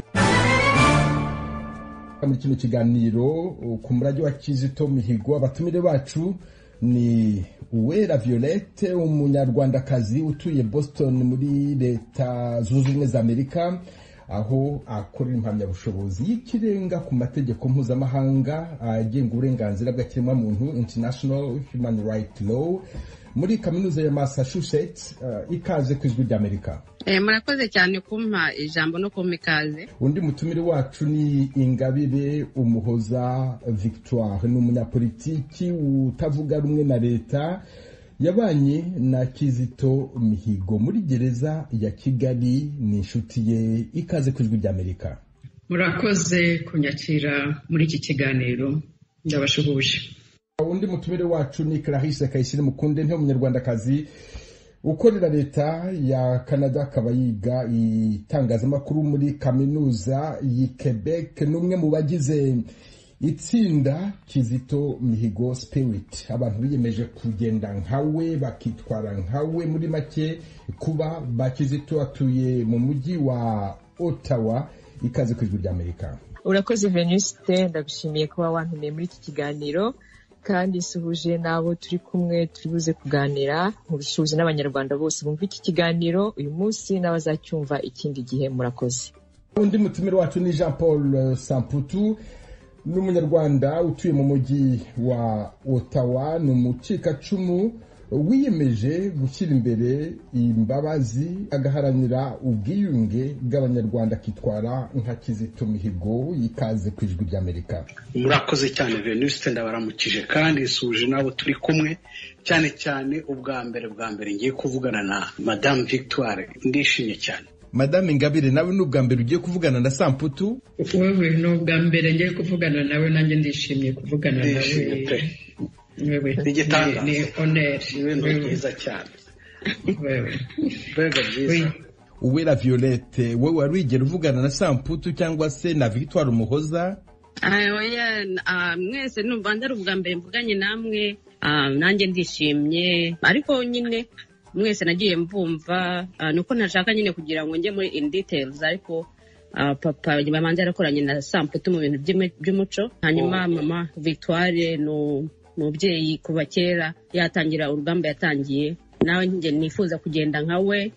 muri kino kiganiro ku murage wa Kizito Mihigo. Abatumire bacu ni Uwera Violette, umunyarwandakazi utuye Boston muri Leta Zunze Ubumwe za Amerika, aho akorera impamyabushobozi y'ikirenga ku mategeko mpuzamahanga agenga uburenganzira bw'ikiremwamuntu, International Human Rights Law, muri kaminuza ya Massachusetts. Ikaze ku ijwi ry'Amerika. Murakoze cyane kumpa ijambo no kumpa ikaze. Undi mutumire wacu ni Ingabire Umuhoza Victoire, ni umunyapolitiki utavuga rumwe na leta, yabanye na Kizito Mihigo muri gereza ya Kigali, ni inshuti ye. Ikaze ku ijwi ry'Amerika. Murakoze kunyakira muri iki kiganiro, ndabashuhuje. Undi mutumire wacu ni Clarisse Kayisire Mukunde, umunyarwandakazi ukorera leta ya Canada, akaba yiga itangazamakuru muri kaminuza y'i Quebec, n'umwe mu bagize itsinda Kizito Mihigo Spirit, abantu biyemeje kugenda nkawe, bakitwara nkawe. Muri make, kuba ba Kizito atuye mu mujyi wa Ottawa. Ikaze ku ijwi ry'Amerika. Urakoze Venuste, ndagushimiye kuba wantumiye muri iki kiganiro, kandi suhuje nabo turi kumwe turibuze kuganira. Nkurushuze n'abanyarwanda bose bumva iki kiganiro uyu munsi n'abazacyumva ikindi gihe. Murakoze. Undi mutumire wacu ni Jean Paul Samputu, n'umunyarwanda utuye mu mujyi wa Ottawa, ni umucikacumu wiyemeje gushyira imbere imbabazi, agaharanira ubwiyunge bw'abanyarwanda, akitwara nka Kizito Mihigo. Ikaze ku ijwi ry'Amerika. Murakoze cyane Venuste, ndabaramukije kandi suje nabo turi kumwe. Cyane cyane ubwa mbere ngiye kuvugana na Madame Victoire, ndishimye cyane. Madame Ingabire, nawe n'ubwa mbere ugiye kuvugana na Samputu? Wewe n'ubwa mbere ngiye kuvugana nawe, nanjye ndishimye kuvugana nawe. Ni honor, ibintu byiza cyane. Bega byiza. Uwera Violette, wowe wari wigera uvugana na Samputu cyangwa se na Victoire Umuhoza? Mwese numva ndari ubwa mbere mvuganye namwe, nanjye ndishimye, ariko nyine mwese nagiye mbumva, nuko ntashaka nyine kugira ngo njye muri in details, ariko papa bamanze yarakoranye na Samputu mu bintu by'umuco, hanyuma mama Victoire no mubyeyi kuva kera yatangira urugamba yatangiye, nawe njye nifuza kugenda nkawe,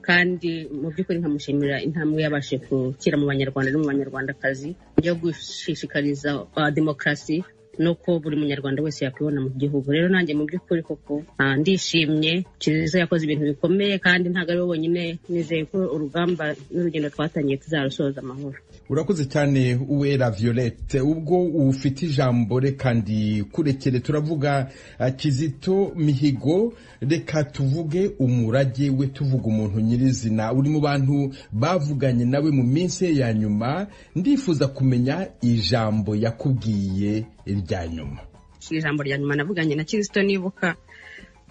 kandi mu by'ukuri nkamushimira intambwe yabashe gukira mu banyarwanda no mu banyarwandakazi yo gushishikariza demokarasi nuko buri munyarwanda wese yakwibona mu gihugu. Rero nanjye mu by'ukuri koko ndishimye, Kizito yakoze ibintu bikomeye kandi ntabwo ari we wenyine. Nizeye ko urugamba n'urugendo twatangiye tuzarusoza amahoro. Urakoze cyane Uwera Violette. Ubwo ufite ijambo kandi kurekere turavuga Kizito Mihigo, reka tuvuge umurage we, tuvuga umuntu nyirizina uri mu bantu bavuganye nawe mu minsi ya nyuma. Ndifuza kumenya ijambo yakubwiye rya nyuma. Ijambo rya nyuma navuganye na Kizito nibuka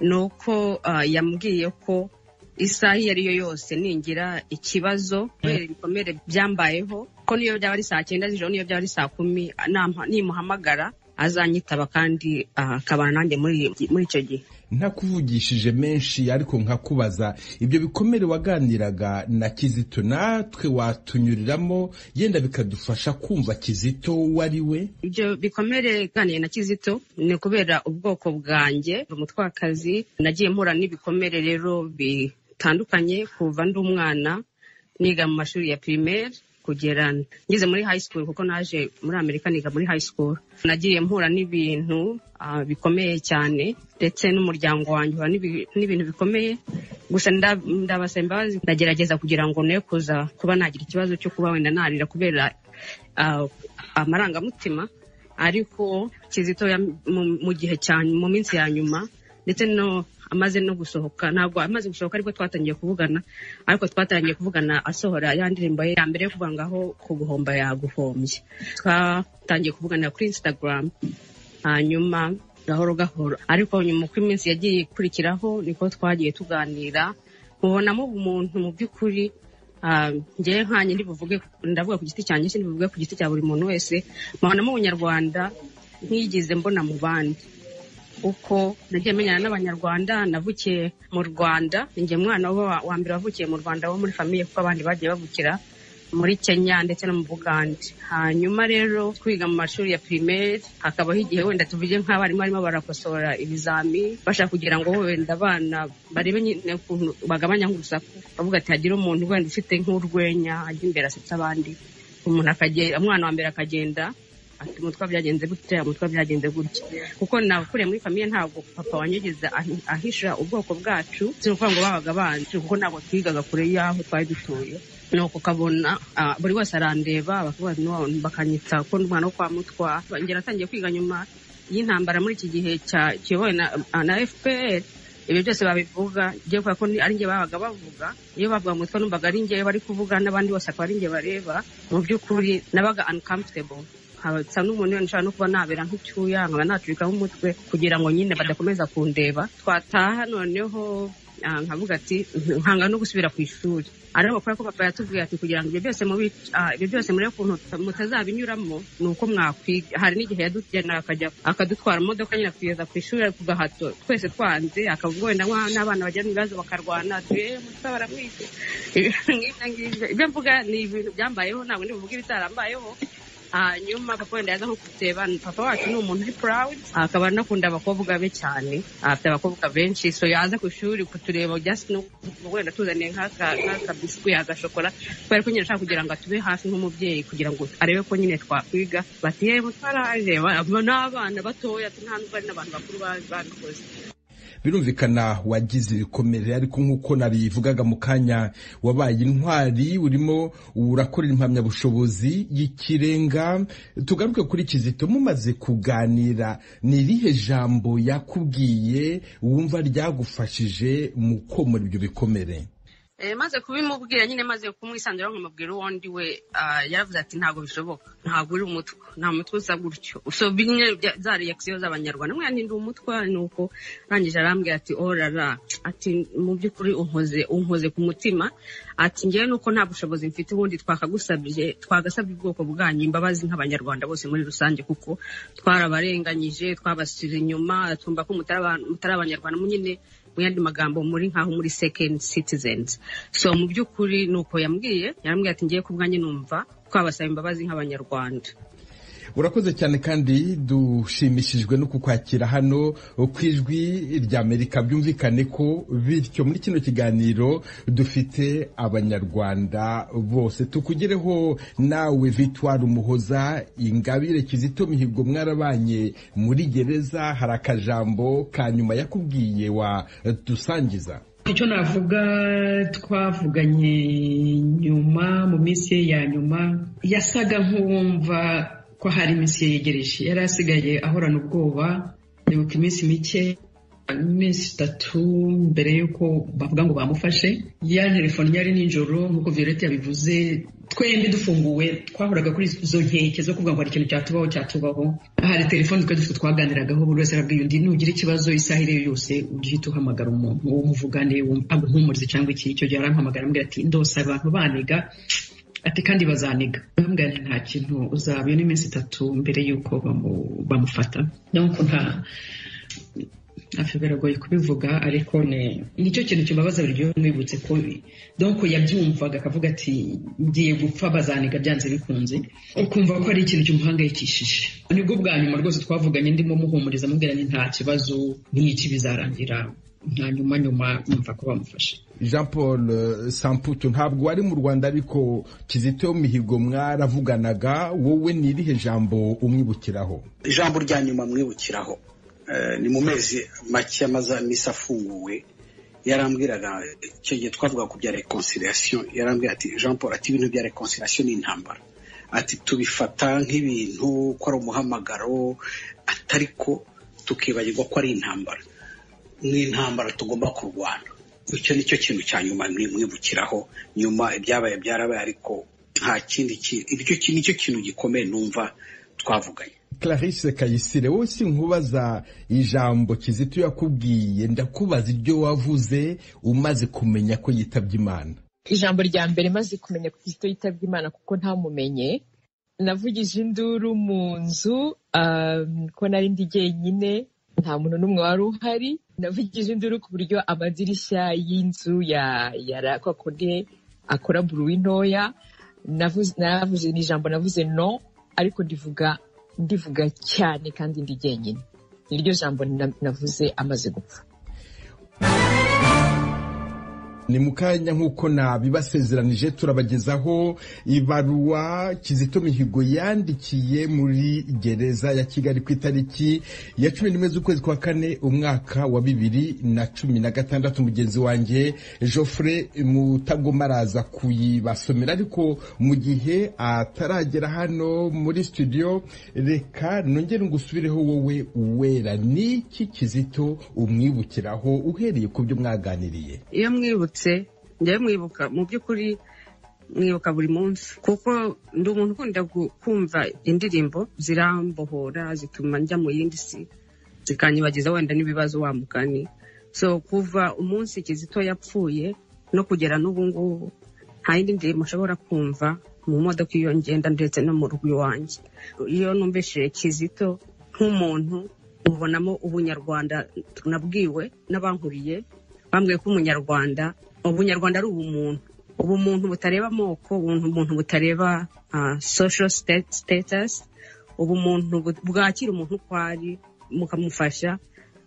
nuko yambwiye ko isaha iyo ariyo yose ningira ikibazo kubera ibikomere byambayeho, ko niyo byaba ari saa 9 z'ijoro, niyo byaba ari saa 10, nimuhamagara azanyitaba kandi akabana nanjye muri icyo gihe. Ntakuvugishije menshi ariko nkakubaza, ibyo bikomere waganiraga na Kizito natwe watunyuriramo yenda bikadufasha kumva Kizito wari we? Ibyo bikomere ganiye na Kizito ni kubera ubwoko bwanjye, umutwakazi. Nagiye mpura n'ibikomere rero bitandukanye kuva ndi umwana niga mu mashuri ya primaire kugera ngeze muri high school, kuko naje muri Amerika niga muri high school. Nagiye mpura n'ibintu bikomeye cyane, ndetse n'umuryango wanjye uhura n'ibintu bikomeye. Gusa ndabasaba imbabazi, ndagerageza kugira ngo ne kuza kuba nagira ikibazo cyo kuba wenda narira kubera amarangamutima. Ariko Kizito mu gihe cyane mu minsi ya nyuma, ndetse no amaze no gusohoka, ntabwo amaze gusohoka ariko twatangiye kuvugana, ariko twatangiye kuvugana asohora ya ndirimbo ye ya mbere yo kuvuga ngaho kuguhomba yaguhombye. Twatangiye kuvugana kuri Instagram, hanyuma gahoro gahoro, ariko nyuma uko iminsi yagiye ikurikiraho niko twagiye tuganira, mubonamo umuntu mu by'ukuri. Ngewe nkanye ndavuga ku giti cyanjye, sindivuge ku giti cya buri muntu wese. Mubonamo umunyarwanda ntiyigize mbona mu bandi, uko nagiye menyana n'abanyarwanda. Navukiye mu Rwanda, njye mwana wa mbere wavukiye mu Rwanda wo muri famiye, kuko abandi bagiye bavukira muri Kenya ndetse no mu Bugande. Hanyuma rero twiga mu mashuri ya primaire, hakabaho igihe wenda tuvuge nk'abarimu barimo barakosora ibizami, bashaka kugira ngo wenda abana barebe nyine ukuntu bagabanya nk'urusaku, bavuga ati hagira umuntu wenda ufite nk'urwenya ajya imbere asetsa abandi. Umwana wa mbere akagenda ati umutwe byagenze gutya, umutwe byagenze gutya. Kuko nakuriye muri famiye, ntabwo papa wanyegeza ahisha ubwoko bwacu, si ukuvuga ngo babaga banzi, kuko ntabwo twigaga kure y'aho twari dutuye. Nuko kabona buri wese arandeba bakanyita ko umwana wo kwa Mutwa. Ngera atangiye kwiga nyuma y'intambara muri iki gihe kiyobowe na FPR. Ibyo byose babivuga ngiye kuko ari nge babaga bavuga, iyo bavuga Mutwa numvaga ari nge bari kuvuga, n'abandi bose akaba ari nge bareba. Mu by'ukuri nabaga uncomfortable, haba n'umuntu nshaka no kuba nabera nk'icyuya, nkaba naturika nk'umutwe kugira ngo nyine badakomeza kundeba. Twataha noneho nkavuga ati nkanga no gusubira ku ishuri, ariko kubera ko papa yatubwiye ati kugira ngo ibyo byose muri ukuntu mutazabinyuramo nuko mwakwiga. Hari n'igihe yadujyana akadutwara mu modoka nyine kugeza ku ishuri ku gahato, twese twanze, akavuga wenda n'abana bajya mu bibazo bakarwana, Musa baramwica. Ibyo mvuga ni ibintu byambayeho, ntabwo ndibuvuga ibitarambayeho. Hanyuma papa wenda yaza nko kuteba, papa wacu ni umuntu uri proud, akaba anakunda abakobwa be cyane, afite abakobwa benshi, so yaza ku ishuri kutureba just no wenda tuzaniye nk'aka biscuit agashokora, kubera ko nyine ashaka kugira ngo atube hafi nk'umubyeyi, kugira ngo arebe ko nyine twakwiga. Bati yewe mutaraje, n'abana batoya, nta n'ubwo ari n'abantu bakuru babikoze. Birumvikana wagize ibikomere, ariko nk'uko narivugaga mu kanya wabaye intwari, urimo urakorera impamyabushobozi y'ikirenga. Tugaruke kuri Kizito, mumaze kuganira, ni irihe jambo yakubwiye wumva ryagufashije mu komora ibyo bikomere? Maze kubimubwira nyine, maze kumwisanzura nkamubwira uwondi we, yaravuze ati ntabwo bishoboka, ntabwo uri umutwe, nta mutwe usa gutyo. So binye za reaction z'abanyarwanda, mwe ndi umutwe. Nuko rangije arambwira ati orara, ati mu by'ukuri unkoze ku mutima, ati ngewe nuko nta bushobozi mfite, ubundi twagasabye ubwoko bwanyu imbabazi nk'abanyarwanda bose muri rusange, kuko twarabarenganyije, twabasira inyuma, tumva ko mutari abanyarwanda nyine, mu yandi magambo muri nkaho muri second citizens. So mu by'ukuri nuko yarambwiye ati ngiye kubwanjye numva twabasaba imbabazi nk'abanyarwanda. urakoze cyane kandi dushimishijwe no kukwakira hano ku ijwi ry'Amerika. Byumvikane ko bityo muri kino kiganiro dufite abanyarwanda bose. Tukugereho nawe Victoire Umuhoza, Ingabire Kizito Mihigo mwarabanye muri gereza, hari akajambo ka nyuma yakubwiye wa dusangiza? Icyo navuga, twavuganye nyuma mu minsi ya nyuma, yasaga nk'uwumva ko hari iminsi yegereje. Yari asigaye ahorana ubwoba. Ndibuka iminsi mike, iminsi 3 mbere yuko bavuga ngo bamufashe, ya telefone yari nijoro nk'uko Violette yabivuze. Twembi dufunguwe twahoraga kuri izo nkeke zo kuvuga ngo hari ikintu cyatubaho. Hari telefone twaganiragaho, buri wese arabwiye undi nugira ikibazo isaha iriyo yose ugihita uhamagara umuntu uwo muvugane umuhumurize cyangwa iki. Icyo gihe arampamagara ambwira ati ndose abantu baniga, ati kandi bazaniga. Ambwira nti nta kintu uzaba, iyo ni iminsi 3 mbere yuko bamufata. Donc biragoye kubivuga, ariko nicyo kintu kibabaza buri mwibutse ko donc yabyumvaga akavuga ati ngiye gupfa bazaniga byanze bikunze, ukumva ko ari ikintu cyumuhangayikishije. Nibwo bwa nyuma rwose twavuganye ndimo muhumuriza mubwira ni nta kibazo, n'iki bizarangira, nta nyuma numva ko bamufashe. Jean Paul Samputu, ntabwo wari mu Rwanda ariko Kizito Mihigo mwaravuganaga, wowe ni irihe jambo umwibukiraho? Ijambo rya nyuma mwibukiraho ni mu mezi make amaze amisi afunguwe. Yarambwiraga icyo gihe twavuga ku bya reconciliation, yarambwira ati Jean Paul, ati ibintu bya reconciliation ni intambara, ati tubifata nk'ibintu ko ari umuhamagaro, atariko tukibagirwa ko ari intambara, n'intambara tugomba kurwana. Icyo nicyo kintu cya nyuma mwibukiraho. Nyuma ibyabaye byarabaye, ariko nta kindi iryo nicyo kintu gikomeye numva twavuganye. Clarisse Kayisire, wowe sinkubaza ijambo Kizito yakubwiye, ndakubaza iryo wavuze umaze kumenya ko yitabye Imana. Ijambo rya mbere maze kumenya ko Kizito yitabye Imana kuko ntamumenye, navugije induru mu nzu ko nari ndi jyenyine, nta muntu n'umwe wari uhari. Navugije induru ku buryo amadirishya y'inzu kwa kundi akora buruwi ntoya. Navuze n'ijambo, navuze no, ariko ndivuga cyane kandi ndi jyenyine. Niryo jambo navuze amaze gupfa. Ni mukanya nk'uko nabibasezeranije turabagezaho ibaruwa Kizito Mihigo yandikiye muri gereza ya Kigali ku itariki ya 11 z'ukwezi kwa 4 umwaka wa 2016. Mugenzi wanjye Geoffrey Mutagomaraza kuyibasomera, ariko mu gihe ataragera hano muri studio, reka nongere ngusubireho wowe uwera. Niki Kizito umwibukiraho uhereye ku byo mwaganiriye? Iyo njyewe mwibuka, mu by'ukuri mwibuka buri munsi, kuko ndi umuntu ukunda kumva indirimbo zirambohora, zituma njya mu yindi si, zikanyibagiza wenda n'ibibazo wa mugani. So kuva umunsi Kizito yapfuye no kugera n'ubu ngubu, nta yindi ndirimbo nshobora kumva mu modoka iyo ngenda ndetse no mu rugo iwanjye. Iyo numvise Kizito nk'umuntu, ubonamo ubunyarwanda nabwiwe n'abankuriye, bambwiye ko ubunyarwanda ari ubumuntu butareba amoko, ubumuntu butareba social status, ubumuntu bwakira umuntu uko ari, mukamufasha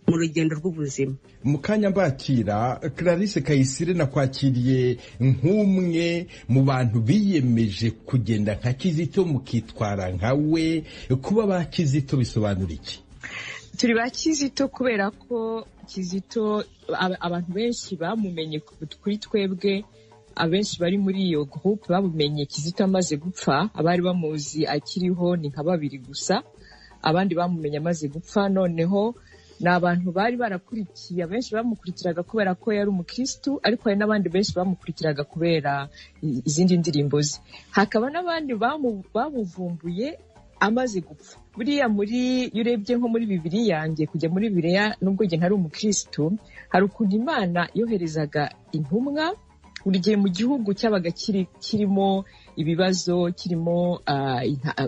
mu rugendo rw'ubuzima. Mukanya mbakira Clarisse Kayisire, nakwakiriye nk'umwe mu bantu biyemeje kugenda nka Kizito, mukitwara nkawe. Kuba ba Kizito bisobanura iki? Turi ba Kizito kubera ko Kizito abantu benshi bamumenye kuri twebwe. Abenshi bari muri iyo groupe bamumenye Kizito amaze gupfa. Abari bamuzi akiriho ni nka 2 gusa, abandi bamumenye amaze gupfa. Noneho n'abantu bari barakurikiye, abenshi bamukurikiraga kubera ko yari umukristo, ariko hari n'abandi benshi bamukurikiraga kubera izindi ndirimbo ze. Hakaba n'abandi bamuvumbuye amaze gupfa. Buriya yurebye nko muri Bibiliya yanjye, kujya muri Bibiliya nubwo nge ntari umukristo, hari ukuntu Imana yoherezaga intumwa buri gihe mu gihugu cyabaga kirimo ibibazo, kirimo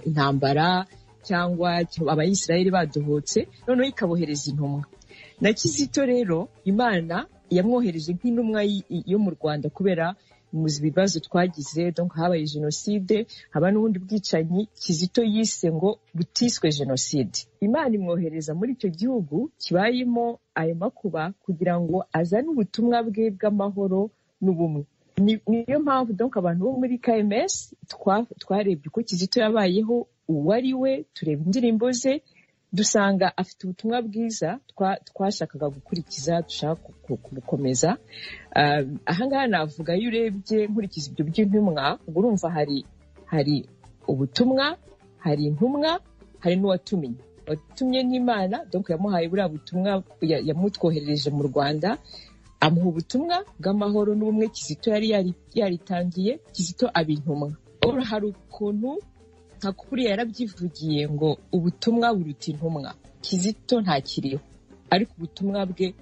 intambara, cyangwa abayisiraheli badohotse, noneho ikabohereza intumwa. Na Kizito rero Imana yamwohereje nk'intumwa yo mu Rwanda kubera muzi ibibazo twagize, donc habaye jenoside, haba n'ubundi bwicanyi Kizito yise ngo butiswe jenoside. Imana imwohereza muri icyo gihugu kibayemo ayo makuba kugira ngo azane ubutumwa bwe bw'amahoro n'ubumwe. Niyo mpamvu donc abantu bo muri KMS twarebye uko Kizito yabayeho, uwo ari we, tureba indirimbo ze, dusanga afite ubutumwa bwiza twashakaga gukurikiza, dushaka kubukomeza. Ahangaha navuga iyo urebye nkurikiza ibyo by'intumwa, urumva hari ubutumwa, hari intumwa, hari n'uwatumye. Watumye n'Imana, donc yamuhaye buriya butumwa, yamutwoherereje mu Rwanda, amuha ubutumwa bw'amahoro n'ubumwe. Kizito yari yaritangiye, Kizito aba intumwa. Hari ukuntu nka kuriya yarabyivugiye ngo ubutumwa buruta intumwa. Kizito ntakiriho, ariko ubutumwa bwe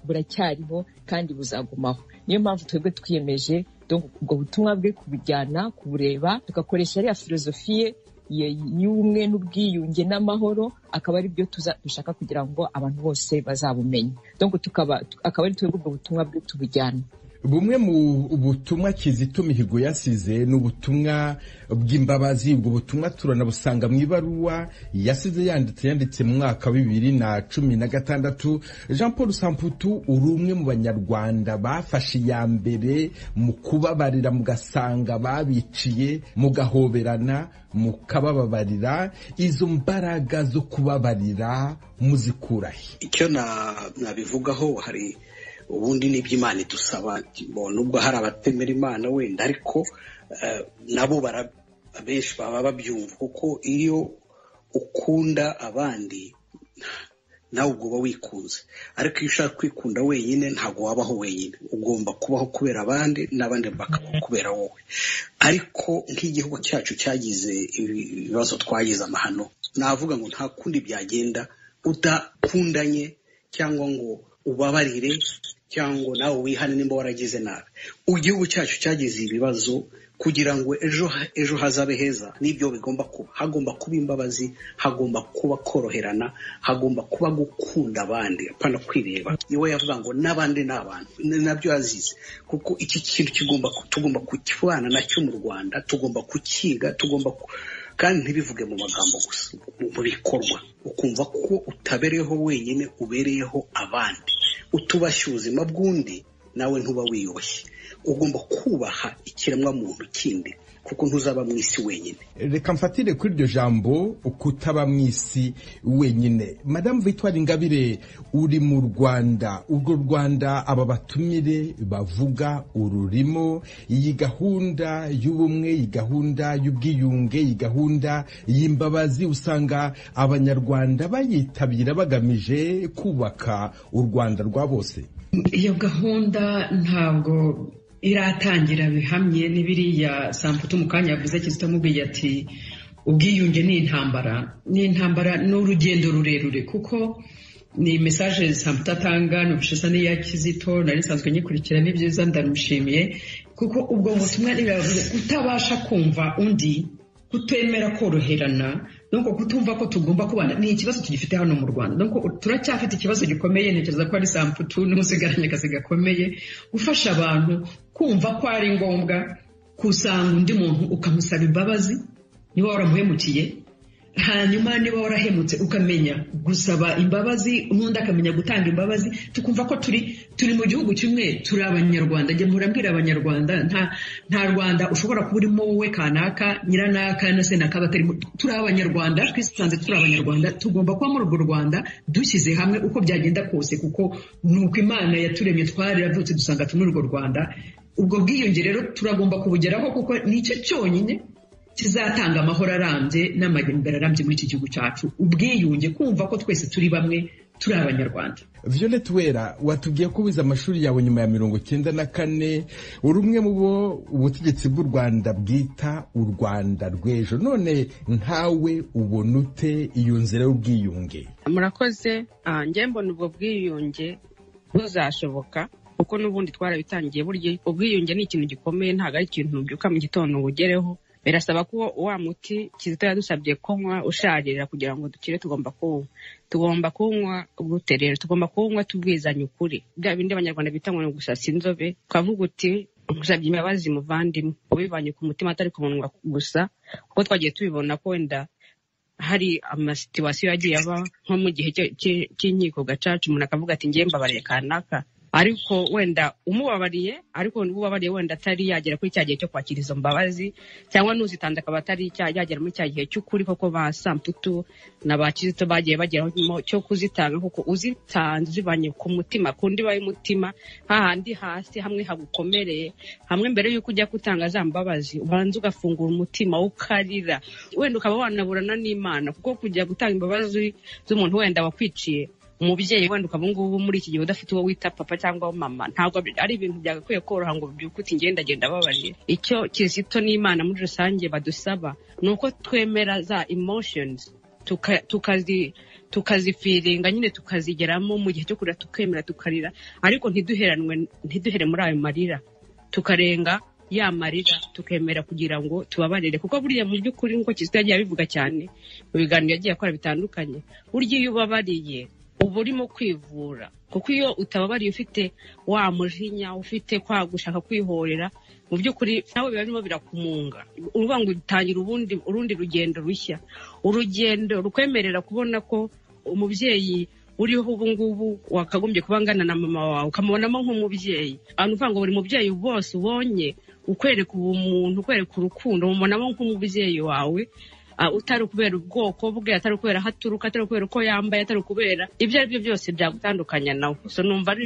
buracyariho kandi buzagumaho. Niyo mpamvu twebwe twiyemeje donc ubwo butumwa bwe kubujyana, kubureba, tugakoresha ariya filozofiye y'ubumwe n'ubwiyunge n'amahoro, akaba ari byo dushaka kugira ngo abantu bose bazabumenye. Donc akaba ari twebwe ubwo butumwa bwe tubujyana. Bumwe mu butumwa Kizito Mihigo yasize n'ubutumwa bw'imbabazi. Ubwo butumwa turanabusanga mu ibaruwa yasize yanditse mu mwaka wa 2016. Jean Paul Samputu, uri umwe mu banyarwanda bafashe iya mbere mu kubabarira, mugasanga babiciye, mugahoberana, mukabababarira. Izo mbaraga zo kubabarira muzikurahe? Icyo nabivugaho, hari ubundi n'iby'Imana idusaba, nubwo hari abatemera Imana wenda, ariko nabo benshi baba babyumva, kuko iyo ukunda abandi nawe ubwo uba wikunze. Ariko iyo ushaka kwikunda wenyine ntabwo wabaho wenyine, ugomba kubaho kubera abandi n'abandi bakabaho kubera wowe. Ariko nk'igihugu cyacu cyagize ibibazo, twagize amahano, navuga ngo nta kundi byagenda udakundanye, cyangwa ngo ubabarire, cyangwa nawe wihane nimba waragize nabi. Igihugu cyacu cyagize ibibazo, kugira ngo ejo hazabe heza n'ibyo bigomba kuba. Hagomba kuba imbabazi, hagomba kuba koroherana, hagomba kuba gukunda abandi, apana kwireba. Iwe yavuga ngo n'abandi n'abantu, nabyo yazize, kuko iki kintu tugomba kukibana nacyo mu Rwanda, tugomba kukiga, kandi ntibivuge mu magambo gusa, mu bikorwa. Ukumva ko utabereyeho wenyine, ubereyeho abandi. Utubashye ubuzima bw'undi, nawe ntuba wiyubashye. Ugomba kubaha ikiremwa muntu kindi, kuko ntuzaba mu isi wenyine. Reka mfatire kuri iryo jambo, kutaba mu isi wenyine. Madame Victoire Ingabire, uri mu Rwanda. Urwo Rwanda aba batumire bavuga ururimo. Iyi gahunda y'ubumwe, iyi gahunda y'ubwiyunge, iyi gahunda y'imbabazi, usanga abanyarwanda bayitabira bagamije kubaka u Rwanda rwa bose. Iyo gahunda ntabwo iratangira bihamye n'ibiriya Samputu mu kanya yavuze. Kizito amubwiye ati ubwiyunge ni intambara n'urugendo rurerure, kuko ni message Samputu atanga n'ubushisa n'iya Kizito. Nari nsanzwe nyikurikira, ni byiza, ndamushimiye, kuko ubwo butumwa nibavuze kutabasha kumva undi, kutemera koroherana, nuko kutumva ko tugomba kubana. Ni ikibazo tugifite hano mu Rwanda, nuko turacyafite ikibazo gikomeye. Ntekereza ko ari Samputu n'umusigaranye akazi gakomeye, gufasha abantu kumva ko ari ngombwa kusanga undi muntu ukamusaba imbabazi niba waramuhemukiye, hanyuma niba warahemutse ukamenya gusaba imbabazi, n'undi akamenya gutanga imbabazi. Tukumva ko turi mu gihugu kimwe, turi abanyarwanda. Njye murambwira abanyarwanda, nta Rwanda ushobora kuba urimo wowe kanaka, nyiranaka na se nakaba atarimo. Turi abanyarwanda, twisanze turi abanyarwanda. Tugomba kuba muri urwo Rwanda dushyize hamwe uko byagenda kose, kuko nuko Imana yaturemye, twaravutse dusanga turi muri urwo Rwanda. Ubwo bwiyunge rero turagomba kubugeraho, kuko nicyo cyonyine kizatanga amahoro arambye n'amajyambere arambye muri iki gihugu cyacu. Ubwiyunge, kumva ko twese turi bamwe, turi abanyarwanda. Violet Wera, watubwiye ko wize amashuri yawe nyuma ya 1994. uri umwe mu bo ubutegetsi bw'u Rwanda bwita u Rwanda rw'ejo. None ntawe ubona ute iyo nzira y'ubwiyunge? Murakoze. Njye mbona ubwo bwiyunge buzashoboka, kuko n'ubundi twarabitangiye. Burya ubwiyunge ni ikintu gikomeye, ntabwo ari ikintu ubyuka mu gitondo ngo ugereho. Birasaba ko wa muti Kizito yadusabye kunywa usharira kugira ngo dukire, tugomba kunywa ubuterero, tugomba kunywa tubwizanya ukuri. Bya bindi abanyarwanda bita ngo gusasa inzobe, ukavuga uti ngusabye imbabazi muvandimwe ubivanye ku mutima atari ku munwa gusa kuko twagiye tubibona ko wenda hari amasituwasiyo yagiye aba nko mu gihe cy'inkiko gacaca umuntu akavuga ati ngiye mbabariye kanaka ariko wenda umubabariye ariko ubabariye wenda atari yagera kuri cya gihe cyo kwakira izo mbabazi cyangwa n'uzitanze akaba atari yagera muri cya gihe cy'ukuri koko ba Samputu na ba Kizito bagiye bageraho cyo kuzitanga kuko uzitanze zibanye ku mutima kundi baye umutima hahandi hasi hamwe hagukomereye hamwe mbere y'uko ujya gutanga za mbabazi ubanza ugafungura umutima ukarira wenda ukaba wanaburana n'Imana kuko kujya gutanga imbabazi z'umuntu wenda wakwiciye umubyeyi wenda ukaba ngubu muri iki gihe udafite uwo wita papa cyangwa mama ntabwo ari ibintu byagakwiye koroha ngo byukuti ngenda babarira icyo Kizito n'Imana muri rusange badusaba nuko twemera za emotions tukazifiringa nyine tukazigeramo mu gihe cyo kurira tukemera tukarira ariko ntiduhere muri ayo marira tukarenga ya marira tukemera kugira ngo tubabarire kuko buriya mu by'ukuri nk'uko Kizito yagiye abivuga cyane mu biganiro yagiye akora bitandukanye burya iyo ubabariye uba urimo kwivura kuko iyo utababariye ufite wa mujinya ufite gushaka kwihorera mu by'ukuri nawe biba birimo birakumunga uruvuga ngo utangira urundi rugendo rushya urugendo rukwemerera kubona ko umubyeyi uriho ubu ngubu wakagombye kuba angana na mama wawe ukamubonamo nk'umubyeyi abantu uvuga ngo buri mubyeyi bose ubonye ukwereka ubumuntu ukwereka urukundo umubonamo nk'umubyeyi wawe utari kubera ubwoko bwe atari kubera haturuka atari kubera uko yambaye atari kubera ibyo ari byo byose byagutandukanya nawe so numva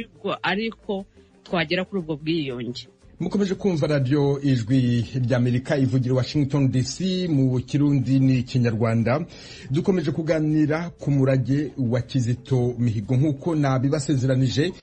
ariko twagera kuri ubwo bwiyonge. Mukomeje kumva radio ijwi ry'Amerika ivugira Washington DC mu Kirundi ni Kinyarwanda dukomeje kuganira ku murage wa Kizito Mihigo nkuko nabibasezeranije.